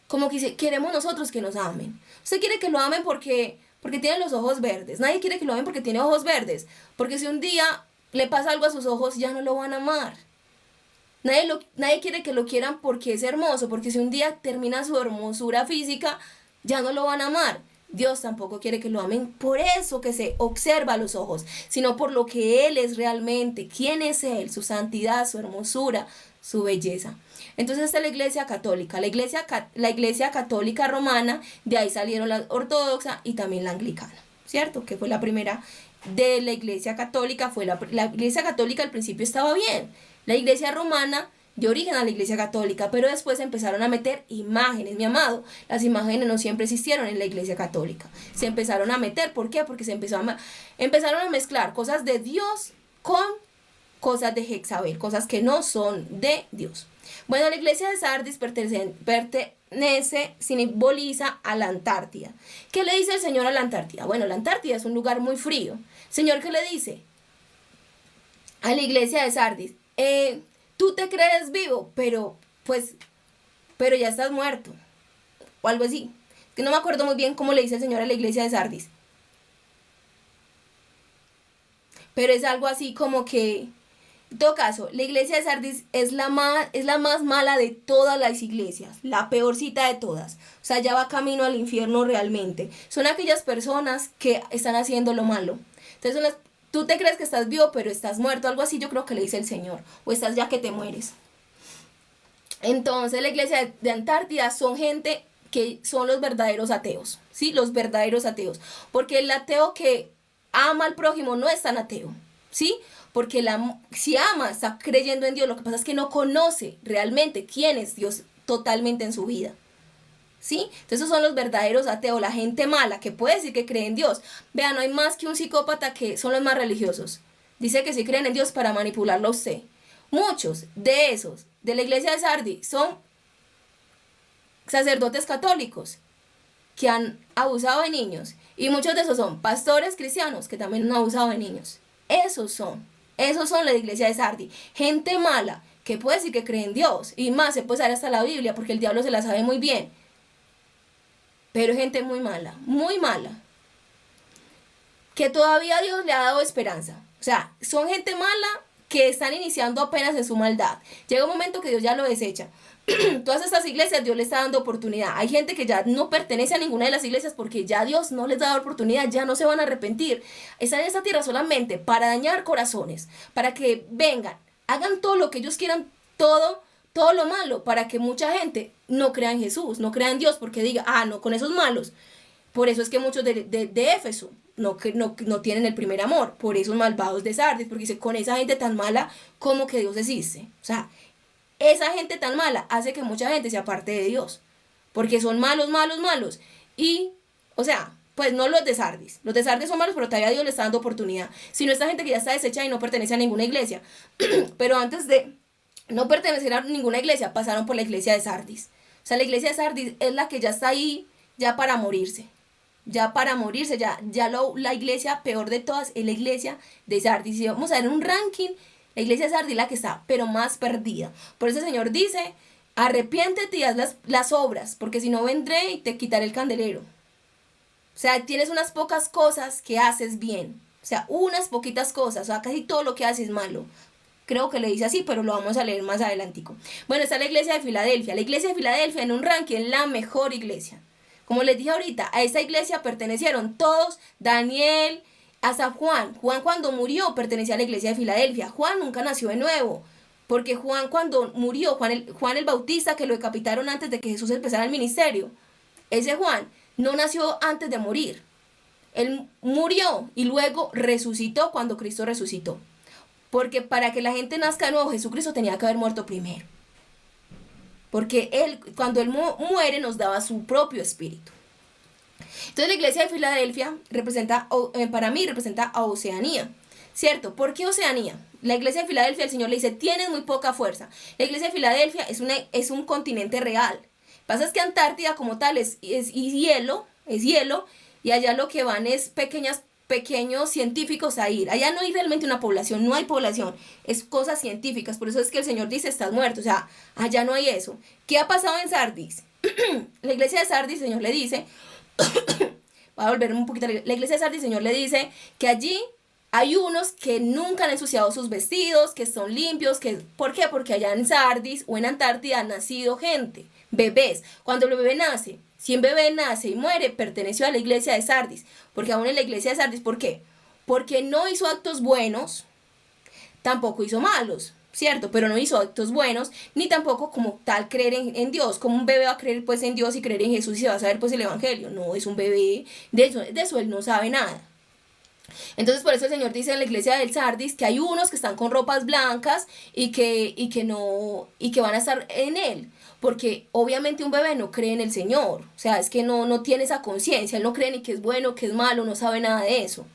Como que queremos nosotros que nos amen. Usted quiere que lo amen porque tiene los ojos verdes. Nadie quiere que lo amen porque tiene ojos verdes. Porque si un día le pasa algo a sus ojos, ya no lo van a amar. Nadie quiere que lo quieran porque es hermoso. Porque si un día termina su hermosura física, ya no lo van a amar. Dios tampoco quiere que lo amen por eso que se observa a los ojos, sino por lo que Él es realmente. ¿Quién es Él? Su santidad, su hermosura, su belleza. Entonces está la iglesia católica. La iglesia católica romana, de ahí salieron la ortodoxa y también la anglicana, ¿cierto? Que fue la primera de la iglesia católica. La iglesia católica al principio estaba bien. La iglesia romana dio origen a la iglesia católica, pero después empezaron a meter imágenes, mi amado. Las imágenes no siempre existieron en la iglesia católica. Se empezaron a meter, ¿por qué? Porque empezaron a mezclar cosas de Dios con cosas de Jezabel, cosas que no son de Dios. Bueno, la iglesia de Sardis simboliza a la Antártida. ¿Qué le dice el Señor a la Antártida? Bueno, la Antártida es un lugar muy frío. Señor, ¿qué le dice a la iglesia de Sardis? Tú te crees vivo, pero ya estás muerto. O algo así. Que no me acuerdo muy bien cómo le dice el Señor a la iglesia de Sardis. Pero es algo así como que, en todo caso, la iglesia de Sardis es la más mala de todas las iglesias, la peorcita de todas. O sea, ya va camino al infierno realmente. Son aquellas personas que están haciendo lo malo. Entonces tú te crees que estás vivo, pero estás muerto. Algo así yo creo que le dice el Señor. O estás ya que te mueres. Entonces la iglesia de Antártida son gente que son los verdaderos ateos. ¿Sí? Los verdaderos ateos. Porque el ateo que ama al prójimo no es tan ateo. ¿Sí? Porque si ama, está creyendo en Dios. Lo que pasa es que no conoce realmente quién es Dios totalmente en su vida. ¿Sí? Entonces esos son los verdaderos ateos, la gente mala que puede decir que cree en Dios. Vean, no hay más que un psicópata que son los más religiosos. Dice que sí creen en Dios para manipularlo a usted. Muchos de esos, de la iglesia de Sardis, son sacerdotes católicos que han abusado de niños. Y muchos de esos son pastores cristianos que también han abusado de niños. Esos son la iglesia de Sardis. Gente mala que puede decir que cree en Dios. Y más, se puede saber hasta la Biblia porque el diablo se la sabe muy bien. Pero gente muy mala, muy mala. que todavía Dios le ha dado esperanza. O sea, son gente mala que están iniciando apenas en su maldad. Llega un momento que Dios ya lo desecha. Todas estas iglesias Dios les está dando oportunidad. Hay gente que ya no pertenece a ninguna de las iglesias porque ya Dios no les da oportunidad, ya no se van a arrepentir. Están en esta tierra solamente para dañar corazones, para que vengan, hagan todo lo que ellos quieran, todo lo malo, para que mucha gente no crea en Jesús, no crea en Dios, porque diga, no, con esos malos. Por eso es que muchos de Éfeso no tienen el primer amor, por esos malvados de Sardis, porque dice, con esa gente tan mala, ¿cómo que Dios existe? O sea, esa gente tan mala hace que mucha gente se aparte de Dios, porque son malos, malos, malos. Y, o sea, pues no los de Sardis son malos, pero todavía Dios les está dando oportunidad, sino esta gente que ya está deshecha y no pertenece a ninguna iglesia. Pero antes de no pertenecer a ninguna iglesia, pasaron por la iglesia de Sardis. O sea, la iglesia de Sardis es la que ya está ahí, ya para morirse. La iglesia peor de todas es la iglesia de Sardis. Si vamos a ver un ranking, la iglesia de Sardis es la que está, pero más perdida. Por eso el Señor dice, arrepiéntete y haz las obras, porque si no vendré y te quitaré el candelero. O sea, tienes unas pocas cosas que haces bien. O sea, unas poquitas cosas. O sea, casi todo lo que haces es malo. Creo que le dice así, pero lo vamos a leer más adelantico. Bueno, está la iglesia de Filadelfia. La iglesia de Filadelfia en un ranking es la mejor iglesia. Como les dije ahorita, a esa iglesia pertenecieron todos, Daniel, hasta Juan. Juan cuando murió pertenecía a la iglesia de Filadelfia. Juan nunca nació de nuevo. Porque Juan cuando murió, Juan el Bautista, que lo decapitaron antes de que Jesús empezara el ministerio. Ese Juan no nació antes de morir. Él murió y luego resucitó cuando Cristo resucitó. Porque para que la gente nazca de nuevo, Jesucristo tenía que haber muerto primero. Porque cuando Él muere, nos daba su propio espíritu. Entonces la iglesia de Filadelfia para mí representa a Oceanía. ¿Cierto? ¿Por qué Oceanía? La iglesia de Filadelfia, el Señor le dice, tienes muy poca fuerza. La iglesia de Filadelfia es un continente real. Lo que pasa es que Antártida como tal es hielo, y allá lo que van es pequeños científicos a ir. Allá no hay realmente una población, no hay población, es cosas científicas. Por eso es que el Señor dice, estás muerto. O sea, allá no hay eso. ¿Qué ha pasado en Sardis? La iglesia de Sardis, el Señor le dice, voy a volver un poquito, la iglesia de Sardis, el Señor le dice que allí hay unos que nunca han ensuciado sus vestidos, que son limpios, ¿por qué? Porque allá en Sardis o en Antártida han nacido gente, bebés. Cuando el bebé nace, si un bebé nace y muere, perteneció a la iglesia de Sardis. Porque aún en la iglesia de Sardis, ¿por qué? Porque no hizo actos buenos, tampoco hizo malos, ¿cierto? Pero no hizo actos buenos, ni tampoco como tal creer en Dios. Como un bebé va a creer pues en Dios y creer en Jesús y se va a saber pues el evangelio. No, es un bebé, de eso él no sabe nada. Entonces por eso el Señor dice en la iglesia del Sardis que hay unos que están con ropas blancas y que van a estar en él, porque obviamente un bebé no cree en el Señor, o sea, es que no tiene esa conciencia, él no cree ni que es bueno, que es malo, no sabe nada de eso,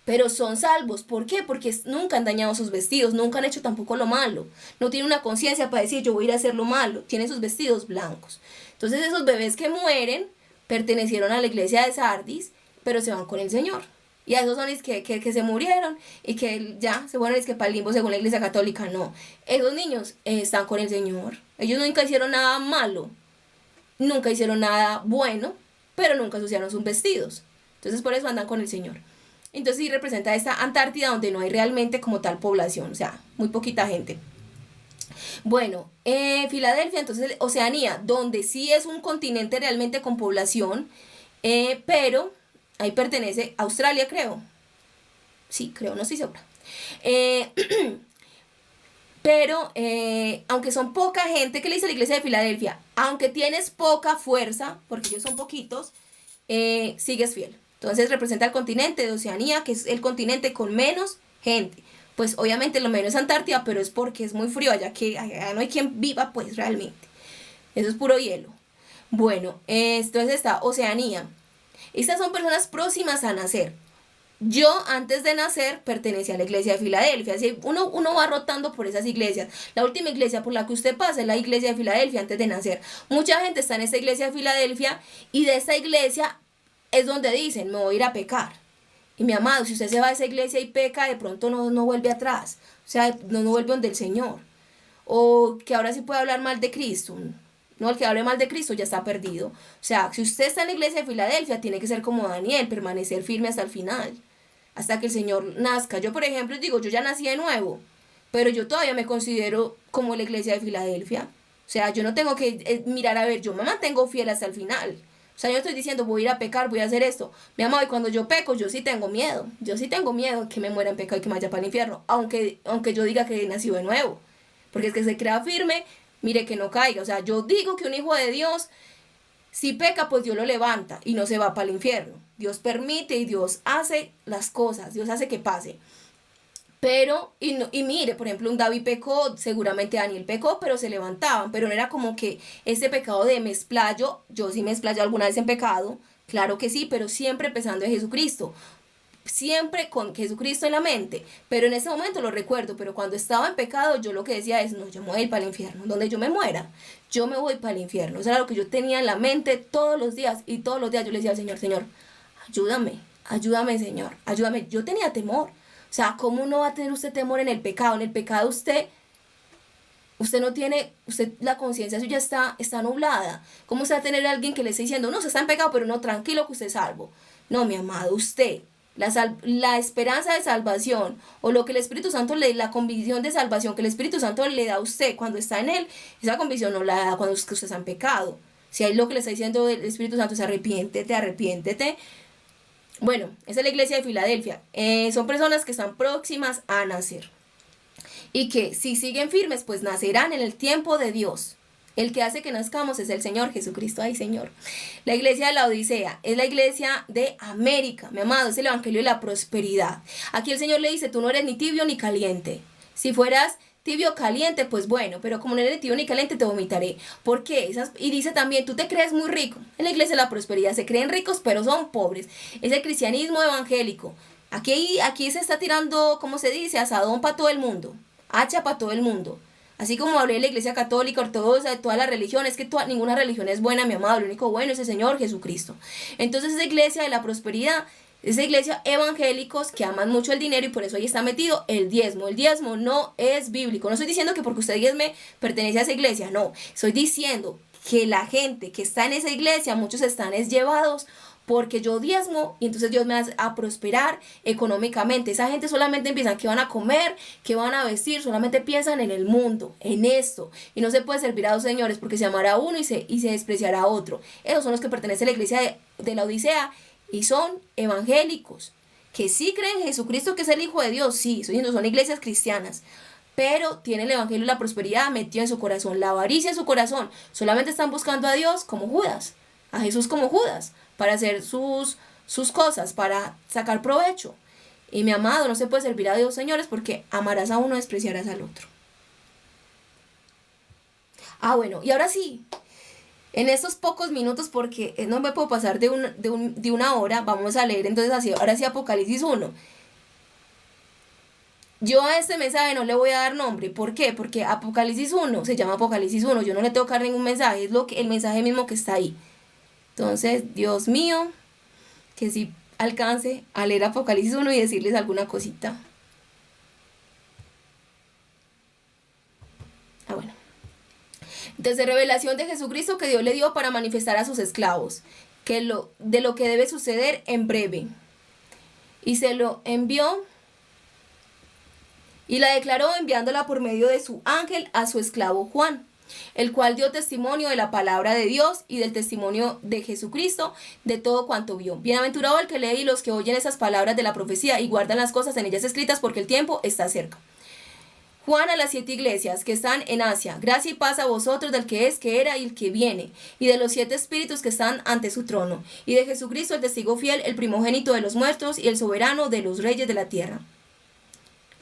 pero son salvos. ¿Por qué? Porque nunca han dañado sus vestidos, nunca han hecho tampoco lo malo, no tienen una conciencia para decir yo voy a ir a hacer lo malo, tienen sus vestidos blancos. Entonces esos bebés que mueren pertenecieron a la iglesia de Sardis, pero se van con el Señor. Y a esos son los que se murieron y que ya se fueron, es que para el limbo según la iglesia católica. No, esos niños están con el Señor. Ellos nunca hicieron nada malo, nunca hicieron nada bueno, pero nunca ensuciaron sus vestidos. Entonces por eso andan con el Señor. Entonces sí representa esta Antártida donde no hay realmente como tal población, o sea, muy poquita gente. Bueno, Filadelfia, entonces Oceanía, donde sí es un continente realmente con población, pero ahí pertenece Australia, creo. Sí, creo, no estoy segura. Pero, aunque son poca gente, ¿qué le dice la iglesia de Filadelfia? Aunque tienes poca fuerza, porque ellos son poquitos, sigues fiel. Entonces representa el continente de Oceanía, que es el continente con menos gente. Pues obviamente lo menos es Antártida, pero es porque es muy frío, allá no hay quien viva, pues realmente. Eso es puro hielo. Bueno, entonces está Oceanía. Estas son personas próximas a nacer. Yo antes de nacer pertenecía a la iglesia de Filadelfia. Así uno va rotando por esas iglesias. La última iglesia por la que usted pasa es la iglesia de Filadelfia antes de nacer. Mucha gente está en esta iglesia de Filadelfia y de esta iglesia es donde dicen, me voy a ir a pecar. Y mi amado, si usted se va a esa iglesia y peca, de pronto no vuelve atrás. O sea, no vuelve donde el Señor. O que ahora sí puede hablar mal de Cristo. No, el que hable mal de Cristo ya está perdido. O sea, si usted está en la iglesia de Filadelfia, tiene que ser como Daniel, permanecer firme hasta el final. hasta que el Señor nazca. Yo, por ejemplo, digo, yo ya nací de nuevo, pero yo todavía me considero como la iglesia de Filadelfia. O sea, yo no tengo que mirar a ver, yo me mantengo fiel hasta el final. O sea, yo estoy diciendo, voy a ir a pecar, voy a hacer esto. Mi amado, y cuando yo peco, yo sí tengo miedo. Yo sí tengo miedo que me muera en pecado y que me vaya para el infierno. Aunque yo diga que he nacido de nuevo. Porque es que se crea firme, mire que no caiga. O sea, yo digo que un hijo de Dios, si peca, pues Dios lo levanta y no se va para el infierno. Dios permite y Dios hace las cosas. Dios hace que pase. Pero, y mire, por ejemplo, un David pecó, seguramente Daniel pecó, pero se levantaban, pero no era como que ese pecado de me explayo, yo sí me explayo alguna vez en pecado, claro que sí, pero siempre pensando en Jesucristo, siempre con Jesucristo en la mente, pero en ese momento lo recuerdo, pero cuando estaba en pecado yo lo que decía es, no, yo me voy a ir para el infierno, donde yo me muera, yo me voy para el infierno, eso era lo que yo tenía en la mente todos los días, y todos los días yo le decía al Señor, Señor, ayúdame, ayúdame Señor, ayúdame, yo tenía temor. O sea, ¿cómo no va a tener usted temor en el pecado? En el pecado usted no tiene, usted la conciencia suya está nublada. ¿Cómo usted va a tener a alguien que le esté diciendo, no, usted está en pecado, pero no, tranquilo que usted es salvo? No, mi amado, usted, la esperanza de salvación, o lo que el Espíritu Santo la convicción de salvación que el Espíritu Santo le da a usted cuando está en él, esa convicción no la da cuando usted está en pecado. Si hay lo que le está diciendo el Espíritu Santo es arrepiéntete, arrepiéntete. Bueno, esa es la iglesia de Filadelfia. Son personas que están próximas a nacer. Y que si siguen firmes, pues nacerán en el tiempo de Dios. El que hace que nazcamos es el Señor Jesucristo. Ay, Señor. La iglesia de la Odisea es la iglesia de América. Mi amado, es el evangelio de la prosperidad. Aquí el Señor le dice, tú no eres ni tibio ni caliente. Si fueras tibio o caliente, pues bueno, pero como no eres tibio ni caliente, te vomitaré. ¿Por qué? Y dice también, tú te crees muy rico. En la iglesia de la prosperidad se creen ricos, pero son pobres. Es el cristianismo evangélico. Aquí se está tirando, ¿cómo se dice? Asadón para todo el mundo. Hacha para todo el mundo. Así como hablé de la iglesia católica, ortodoxa, de todas las religiones, que ninguna religión es buena, mi amado. Lo único bueno es el Señor Jesucristo. Entonces esa iglesia de la prosperidad, esa iglesia evangélicos que aman mucho el dinero y por eso ahí está metido el diezmo. El diezmo no es bíblico. No estoy diciendo que porque usted diezme pertenece a esa iglesia, no. Estoy diciendo que la gente que está en esa iglesia, muchos están llevados porque yo diezmo y entonces Dios me va a prosperar económicamente. Esa gente solamente empieza que van a comer, que van a vestir, solamente piensan en el mundo, en esto. Y no se puede servir a dos señores porque se amará a uno y se despreciará a otro. Esos son los que pertenecen a la iglesia de la Odisea y son evangélicos, que sí creen en Jesucristo que es el Hijo de Dios, sí, son iglesias cristianas, pero tienen el evangelio y la prosperidad metido en su corazón, la avaricia en su corazón. Solamente están buscando a Dios como Judas, a Jesús como Judas, para hacer sus cosas, para sacar provecho. Y mi amado, no se puede servir a Dios, señores, porque amarás a uno, despreciarás al otro. Bueno, y ahora sí, en estos pocos minutos, porque no me puedo pasar de una hora, vamos a leer entonces ahora sí Apocalipsis 1. Yo a este mensaje no le voy a dar nombre. ¿Por qué? Porque Apocalipsis 1 se llama Apocalipsis 1. Yo no le tengo que dar ningún mensaje, es el mensaje mismo que está ahí. Entonces, Dios mío, que si alcance a leer Apocalipsis 1 y decirles alguna cosita. Bueno. Entonces, revelación de Jesucristo que Dios le dio para manifestar a sus esclavos, de lo que debe suceder en breve. Y se lo envió y la declaró enviándola por medio de su ángel a su esclavo Juan, el cual dio testimonio de la palabra de Dios y del testimonio de Jesucristo, de todo cuanto vio. Bienaventurado el que lee y los que oyen esas palabras de la profecía y guardan las cosas en ellas escritas, porque el tiempo está cerca. Juan a las 7 iglesias que están en Asia, gracia y paz a vosotros del que es, que era y el que viene, y de los 7 espíritus que están ante su trono, y de Jesucristo el testigo fiel, el primogénito de los muertos y el soberano de los reyes de la tierra.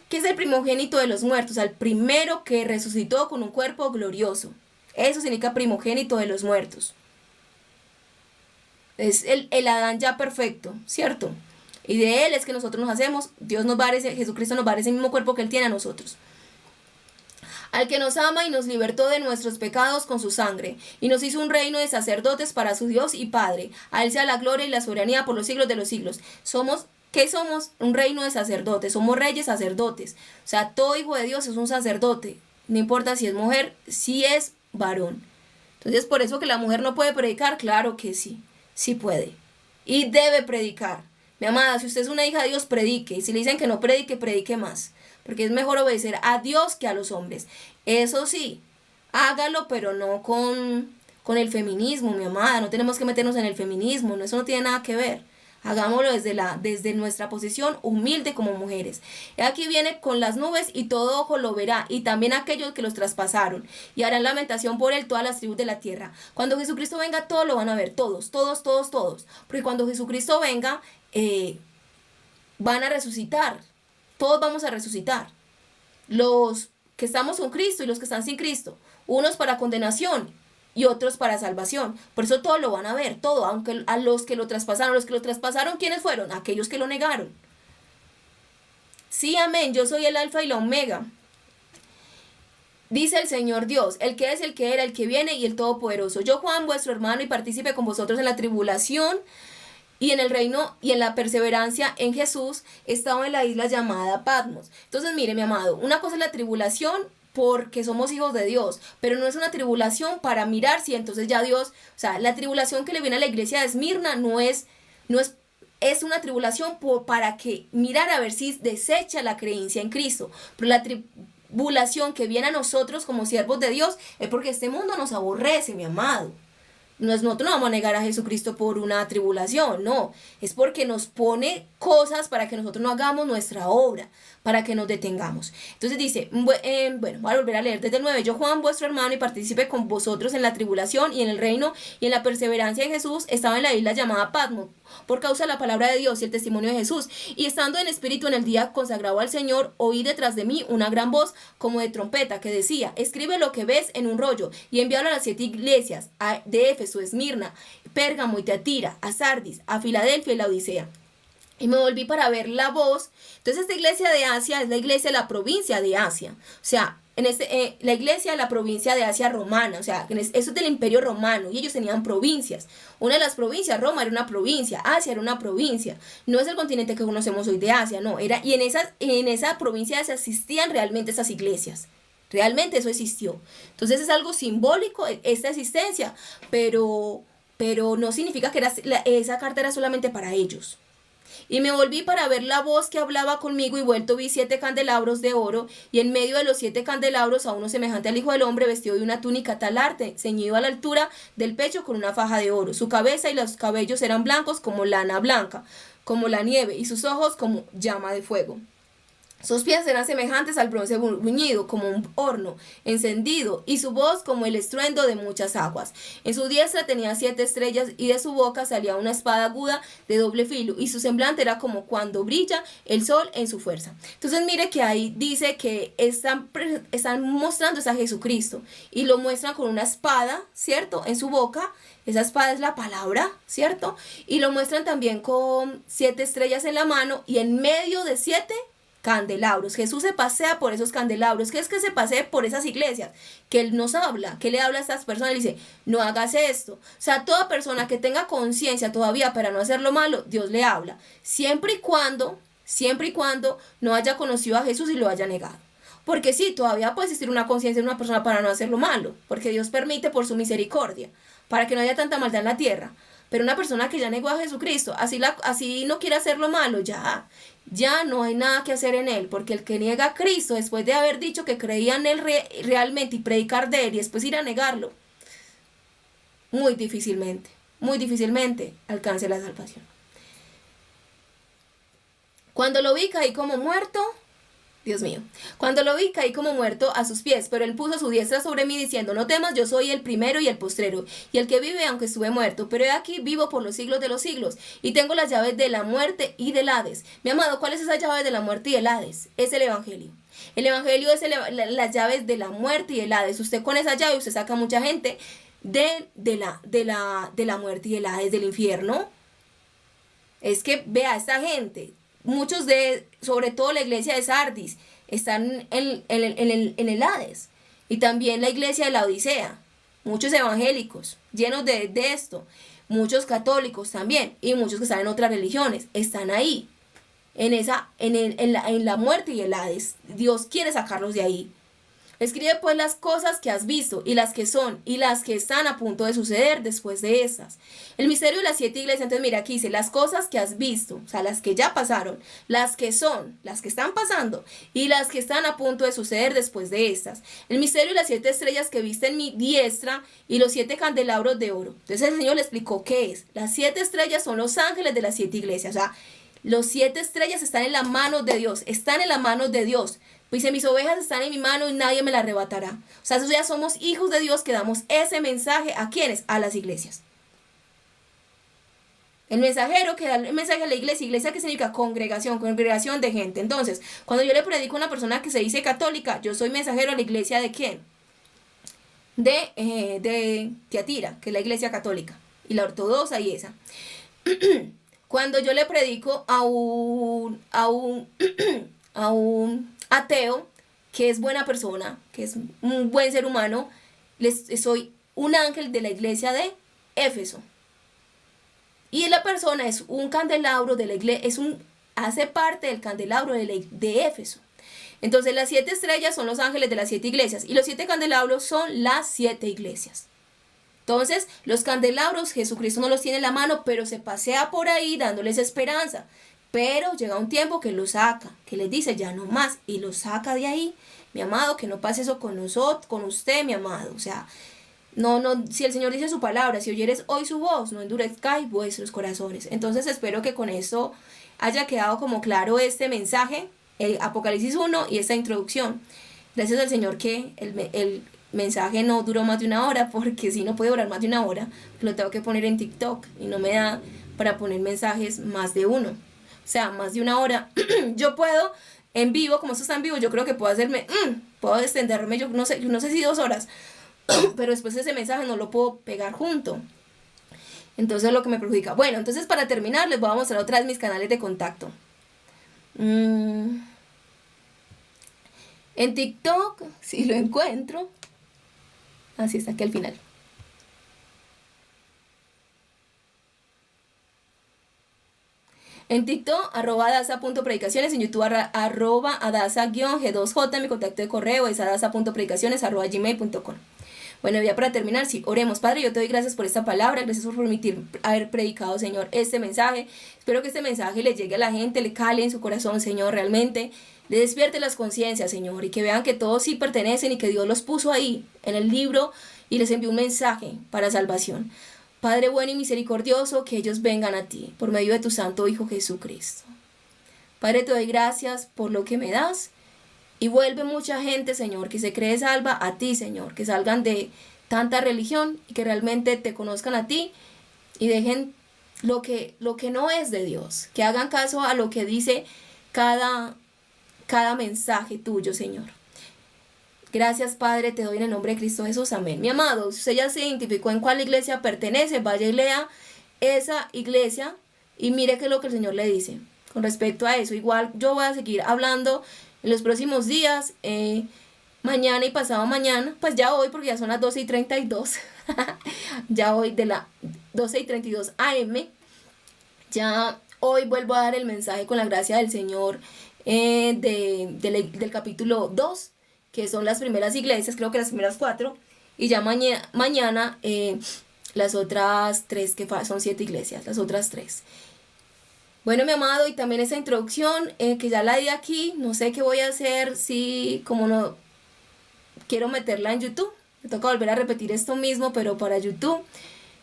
¿Qué es el primogénito de los muertos? El primero que resucitó con un cuerpo glorioso. Eso significa primogénito de los muertos. Es el Adán ya perfecto, ¿cierto? Y de él es que nosotros nos hacemos, Jesucristo nos va a dar ese mismo cuerpo que él tiene a nosotros. Al que nos ama y nos libertó de nuestros pecados con su sangre, y nos hizo un reino de sacerdotes para su Dios y Padre. A él sea la gloria y la soberanía por los siglos de los siglos. ¿Qué somos? Un reino de sacerdotes, somos reyes sacerdotes. O sea, todo hijo de Dios es un sacerdote, no importa si es mujer, si es varón. Entonces, por eso que la mujer no puede predicar, claro que sí, sí puede. Y debe predicar. Mi amada, si usted es una hija de Dios, predique. Y si le dicen que no predique, predique más. Porque es mejor obedecer a Dios que a los hombres. Eso sí, hágalo, pero no con el feminismo, mi amada. No tenemos que meternos en el feminismo. No, eso no tiene nada que ver. Hagámoslo desde nuestra posición humilde como mujeres. Y aquí viene con las nubes y todo ojo lo verá, y también aquellos que los traspasaron, y harán lamentación por él todas las tribus de la tierra. Cuando Jesucristo venga, todos lo van a ver, todos, todos, todos, todos. Porque cuando Jesucristo venga, van a resucitar. Todos vamos a resucitar. Los que estamos con Cristo y los que están sin Cristo. Unos para condenación y otros para salvación. Por eso todo lo van a ver, todo, aunque a los que lo traspasaron, ¿quiénes fueron? Aquellos que lo negaron. Sí, amén, yo soy el alfa y la omega. Dice el Señor Dios, el que es, el que era, el que viene y el todopoderoso. Yo, Juan, vuestro hermano, y partícipe con vosotros en la tribulación y en el reino y en la perseverancia en Jesús, estaba en la isla llamada Patmos. Entonces, mire, mi amado, una cosa es la tribulación, porque somos hijos de Dios, pero no es una tribulación para mirar si entonces ya Dios, o sea, la tribulación que le viene a la iglesia de Esmirna es una tribulación para que mirar a ver si desecha la creencia en Cristo, pero la tribulación que viene a nosotros como siervos de Dios es porque este mundo nos aborrece, mi amado. Nosotros no vamos a negar a Jesucristo por una tribulación, no, es porque nos pone cosas para que nosotros no hagamos nuestra obra, para que nos detengamos. Entonces dice, bueno, voy a volver a leer desde el 9. Yo, Juan, vuestro hermano, y partícipe con vosotros en la tribulación y en el reino y en la perseverancia en Jesús, estaba en la isla llamada Patmos, por causa de la palabra de Dios y el testimonio de Jesús. Y estando en espíritu en el día consagrado al Señor, oí detrás de mí una gran voz como de trompeta que decía, escribe lo que ves en un rollo y envíalo a las 7 iglesias, de Éfeso, Esmirna, Pérgamo y Tiatira, a Sardis, a Filadelfia y la Odisea. Y me volví para ver la voz. Entonces esta iglesia de Asia es la iglesia de la provincia de Asia. O sea, la iglesia de la provincia de Asia romana. O sea, eso es del imperio romano. Y ellos tenían provincias. Una de las provincias, Roma era una provincia. Asia era una provincia. No es el continente que conocemos hoy de Asia, no. Y en esa provincia se existían realmente esas iglesias. Realmente eso existió. Entonces es algo simbólico esta existencia. Pero no significa que esa carta era solamente para ellos. Y me volví para ver la voz que hablaba conmigo, y vuelto vi 7 candelabros de oro, y en medio de los 7 candelabros a uno semejante al Hijo del Hombre, vestido de una túnica talarte, ceñido a la altura del pecho con una faja de oro. Su cabeza y los cabellos eran blancos como lana blanca, como la nieve, y sus ojos como llama de fuego. Sus pies eran semejantes al bronce bruñido, como un horno encendido, y su voz como el estruendo de muchas aguas. En su diestra tenía 7 estrellas, y de su boca salía una espada aguda de doble filo, y su semblante era como cuando brilla el sol en su fuerza. Entonces mire que ahí dice que están mostrando a Jesucristo, y lo muestran con una espada, ¿cierto?, en su boca. Esa espada es la palabra, ¿cierto? Y lo muestran también con 7 estrellas en la mano, y en medio de 7 candelabros. Jesús se pasea por esos candelabros. ¿Qué es que se pasee por esas iglesias? Que Él nos habla, que le habla a estas personas y dice, no hagas esto. O sea, toda persona que tenga conciencia todavía para no hacer lo malo, Dios le habla. Siempre y cuando no haya conocido a Jesús y lo haya negado. Porque sí, todavía puede existir una conciencia en una persona para no hacer lo malo, porque Dios permite por su misericordia, para que no haya tanta maldad en la tierra. Pero una persona que ya negó a Jesucristo, así no quiere hacer lo malo, ya no hay nada que hacer en él, porque el que niega a Cristo después de haber dicho que creía en él realmente y predicar de él y después ir a negarlo, muy difícilmente alcance la salvación. Cuando lo vi caí como muerto. Dios mío, cuando lo vi caí como muerto a sus pies, pero él puso su diestra sobre mí diciendo, no temas, yo soy el primero y el postrero, y el que vive aunque estuve muerto, pero he aquí vivo por los siglos de los siglos, y tengo las llaves de la muerte y del Hades. Mi amado, ¿cuál es esa llave de la muerte y del Hades? Es el Evangelio. El Evangelio es las llaves de la muerte y del Hades. Usted con esa llave, usted saca a mucha gente de la muerte y del Hades, del infierno. Es que vea, esta gente, muchos sobre todo la iglesia de Sardis, están en el Hades. Y también la iglesia de la Odisea. Muchos evangélicos llenos de esto. Muchos católicos también. Y muchos que están en otras religiones. Están ahí. En la muerte y el Hades. Dios quiere sacarlos de ahí. Escribe pues las cosas que has visto y las que son y las que están a punto de suceder después de estas. El misterio de las 7 iglesias, entonces mira aquí dice las cosas que has visto, o sea, las que ya pasaron, las que son, las que están pasando y las que están a punto de suceder después de estas. El misterio de las 7 estrellas que viste en mi diestra y los 7 candelabros de oro. Entonces el Señor le explicó qué es. Las 7 estrellas son los ángeles de las 7 iglesias, o sea, los 7 estrellas están en la mano de Dios, están en la mano de Dios. Dice, mis ovejas están en mi mano y nadie me las arrebatará. O sea, ya somos hijos de Dios que damos ese mensaje ¿a quiénes? A las iglesias. El mensajero que da el mensaje a la iglesia, iglesia que significa congregación, congregación de gente. Entonces, cuando yo le predico a una persona que se dice católica, yo soy mensajero a la iglesia ¿de quién? De Tiatira, que es la iglesia católica, y la ortodoxa y esa. Cuando yo le predico a un ateo, que es buena persona, que es un buen ser humano, soy un ángel de la iglesia de Éfeso. Y la persona es un candelabro de la iglesia, hace parte del candelabro de Éfeso. Entonces las 7 estrellas son los ángeles de las 7 iglesias y los 7 candelabros son las 7 iglesias. Entonces los candelabros Jesucristo no los tiene en la mano, pero se pasea por ahí dándoles esperanza. Pero llega un tiempo que lo saca, que les dice ya no más y lo saca de ahí. Mi amado, que no pase eso con nosotros, con usted, mi amado. O sea, no, si el Señor dice su palabra, si oyeres hoy su voz, no endurezcáis vuestros corazones. Entonces espero que con eso haya quedado como claro este mensaje, el Apocalipsis 1 y esta introducción. Gracias al Señor que el mensaje no duró más de 1 hora, porque si no puede durar más de 1 hora, lo tengo que poner en TikTok y no me da para poner mensajes más de uno. O sea, más de 1 hora. Yo puedo, en vivo, como esto está en vivo, yo creo que puedo hacerme, puedo extenderme, yo no sé si 2 horas, pero después ese mensaje no lo puedo pegar junto. Entonces es lo que me perjudica. Bueno, entonces para terminar les voy a mostrar otra vez mis canales de contacto. En TikTok, si lo encuentro, así está aquí al final. En TikTok, @adasa.predicaciones, en YouTube, @adasa_g2j, mi contacto de correo es adasa.predicaciones@gmail.com. Bueno, ya para terminar, sí, oremos. Padre, yo te doy gracias por esta palabra, gracias por permitir haber predicado, Señor, este mensaje. Espero que este mensaje le llegue a la gente, le cale en su corazón, Señor, realmente. Le despierte las conciencias, Señor, y que vean que todos sí pertenecen y que Dios los puso ahí, en el libro, y les envió un mensaje para salvación. Padre bueno y misericordioso, que ellos vengan a ti, por medio de tu Santo Hijo Jesucristo. Padre, te doy gracias por lo que me das. Y vuelve mucha gente, Señor, que se cree salva a ti, Señor, que salgan de tanta religión y que realmente te conozcan a ti y dejen lo que no es de Dios, que hagan caso a lo que dice cada mensaje tuyo, Señor. Gracias, Padre, te doy en el nombre de Cristo Jesús, amén. Mi amado, si usted ya se identificó en cuál iglesia pertenece, vaya y lea esa iglesia y mire qué es lo que el Señor le dice con respecto a eso. Igual yo voy a seguir hablando en los próximos días, mañana y pasado mañana, pues ya hoy, porque ya son las 12:32, ya hoy de las 12:32 AM, ya hoy vuelvo a dar el mensaje con la gracia del Señor del capítulo 2, que son las primeras iglesias, creo que las primeras 4, y ya mañana las otras 3, que son 7 iglesias, las otras 3. Bueno, mi amado, y también esa introducción que ya la di aquí, no sé qué voy a hacer, si como no quiero meterla en YouTube, me toca volver a repetir esto mismo, pero para YouTube,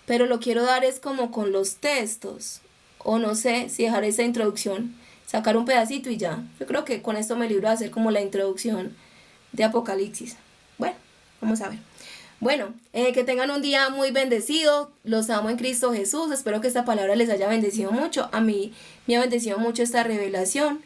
pero lo quiero dar es como con los textos, o no sé si dejar esa introducción, sacar un pedacito y ya. Yo creo que con esto me libro de hacer como la introducción de Apocalipsis. Bueno, vamos a ver. Bueno, que tengan un día muy bendecido, los amo en Cristo Jesús, espero que esta palabra les haya bendecido mucho, a mí me ha bendecido mucho esta revelación.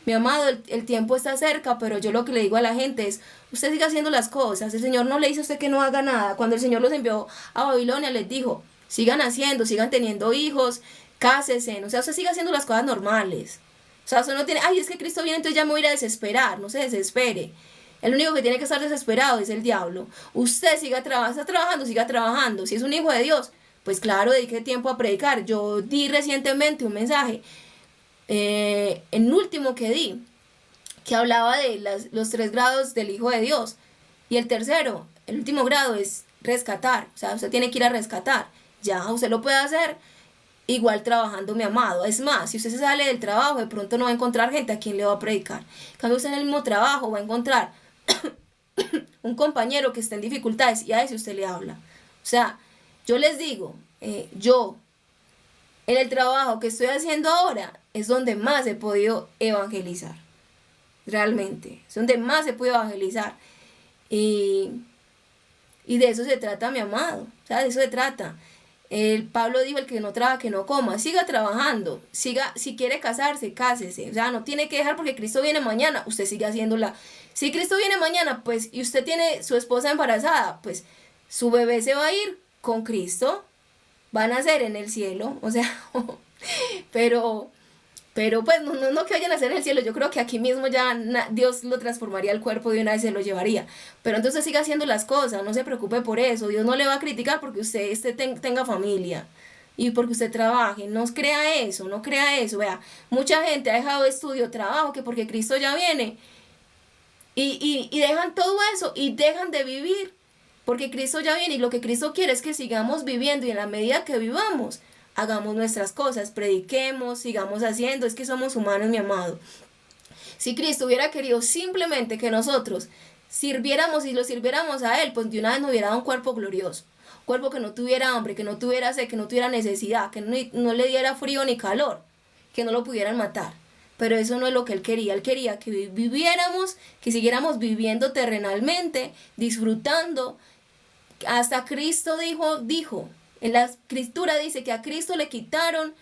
Mi amado, el tiempo está cerca, pero yo lo que le digo a la gente es, usted siga haciendo las cosas, el Señor no le dice a usted que no haga nada. Cuando el Señor los envió a Babilonia les dijo, sigan haciendo, sigan teniendo hijos, cásense, o sea, usted siga haciendo las cosas normales. O sea, usted no tiene, ay, es que Cristo viene, entonces ya me voy a ir a desesperar, no se desespere. El único que tiene que estar desesperado es el diablo. Usted está trabajando, siga trabajando. Si es un hijo de Dios, pues claro, dedique tiempo a predicar. Yo di recientemente un mensaje, en último que di, que hablaba de los 3 grados del Hijo de Dios. Y el tercero, el último grado es rescatar. O sea, usted tiene que ir a rescatar. Ya, usted lo puede hacer igual trabajando, mi amado. Es más, si usted se sale del trabajo, de pronto no va a encontrar gente a quien le va a predicar. Cuando usted en el mismo trabajo va a encontrar un compañero que está en dificultades y a ese usted le habla. O sea, yo les digo, yo en el trabajo que estoy haciendo ahora es donde más he podido evangelizar. Realmente, es donde más he podido evangelizar. Y de eso se trata, mi amado. O sea, de eso se trata. El Pablo dijo, el que no trabaja, que no coma. Siga trabajando. Siga, si quiere casarse, cásese. O sea, no tiene que dejar porque Cristo viene mañana. Usted sigue haciéndola. Si Cristo viene mañana, pues, y usted tiene su esposa embarazada, pues, su bebé se va a ir con Cristo. Van a ser en el cielo. O sea, pero pues no que vayan a hacer en el cielo, yo creo que aquí mismo ya Dios lo transformaría el cuerpo de una vez, se lo llevaría. Pero entonces siga haciendo las cosas, no se preocupe por eso, Dios no le va a criticar porque usted tenga familia y porque usted trabaje, no crea eso, no crea eso, vea, mucha gente ha dejado estudio, trabajo, que porque Cristo ya viene y dejan todo eso y dejan de vivir porque Cristo ya viene y lo que Cristo quiere es que sigamos viviendo y en la medida que vivamos, hagamos nuestras cosas, prediquemos, sigamos haciendo, es que somos humanos, mi amado. Si Cristo hubiera querido simplemente que nosotros sirviéramos y lo sirviéramos a Él, pues de una vez nos hubiera dado un cuerpo glorioso, un cuerpo que no tuviera hambre, que no tuviera sed, que no tuviera necesidad, que no le diera frío ni calor, que no lo pudieran matar. Pero eso no es lo que Él quería que viviéramos, que siguiéramos viviendo terrenalmente, disfrutando. Hasta Cristo dijo, en la escritura dice que a Cristo le quitaron,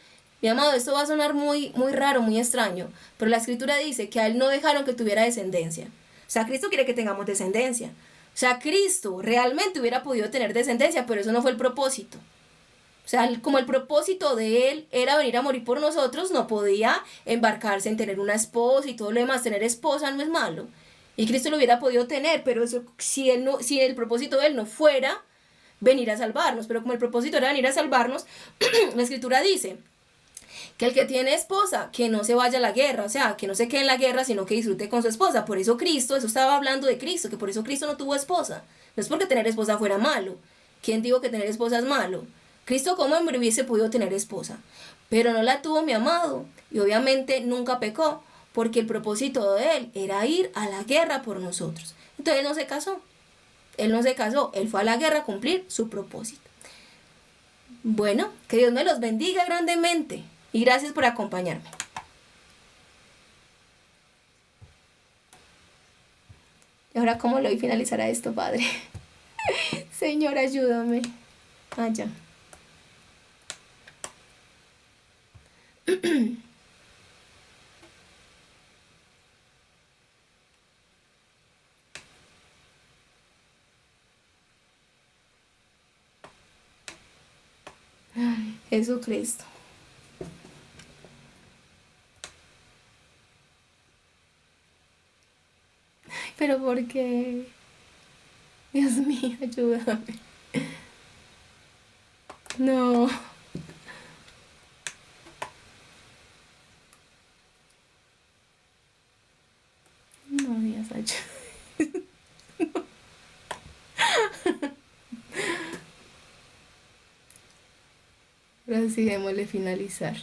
mi amado, esto va a sonar muy, muy raro, muy extraño, pero la escritura dice que a Él no dejaron que tuviera descendencia. O sea, Cristo quiere que tengamos descendencia. O sea, Cristo realmente hubiera podido tener descendencia, pero eso no fue el propósito. O sea, como el propósito de Él era venir a morir por nosotros, no podía embarcarse en tener una esposa y todo lo demás. Tener esposa no es malo. Y Cristo lo hubiera podido tener, pero eso, si el propósito de Él no fuera venir a salvarnos, pero como el propósito era venir a salvarnos, la escritura dice que el que tiene esposa, que no se vaya a la guerra, o sea, que no se quede en la guerra, sino que disfrute con su esposa. Por eso Cristo, eso estaba hablando de Cristo, que por eso Cristo no tuvo esposa. No es porque tener esposa fuera malo. ¿Quién dijo que tener esposa es malo? Cristo como hombre hubiese podido tener esposa, pero no la tuvo, mi amado, y obviamente nunca pecó, porque el propósito de Él era ir a la guerra por nosotros. Entonces Él no se casó. Él no se casó, Él fue a la guerra a cumplir su propósito. Bueno, que Dios me los bendiga grandemente y gracias por acompañarme. Y ahora, ¿cómo lo voy a finalizar a esto, Padre? Señor, ayúdame. Allá. Jesucristo. Pero ¿por qué? Dios mío, ayúdame. No. No, Dios, ayúdame. Ahora sí, démosle finalizar.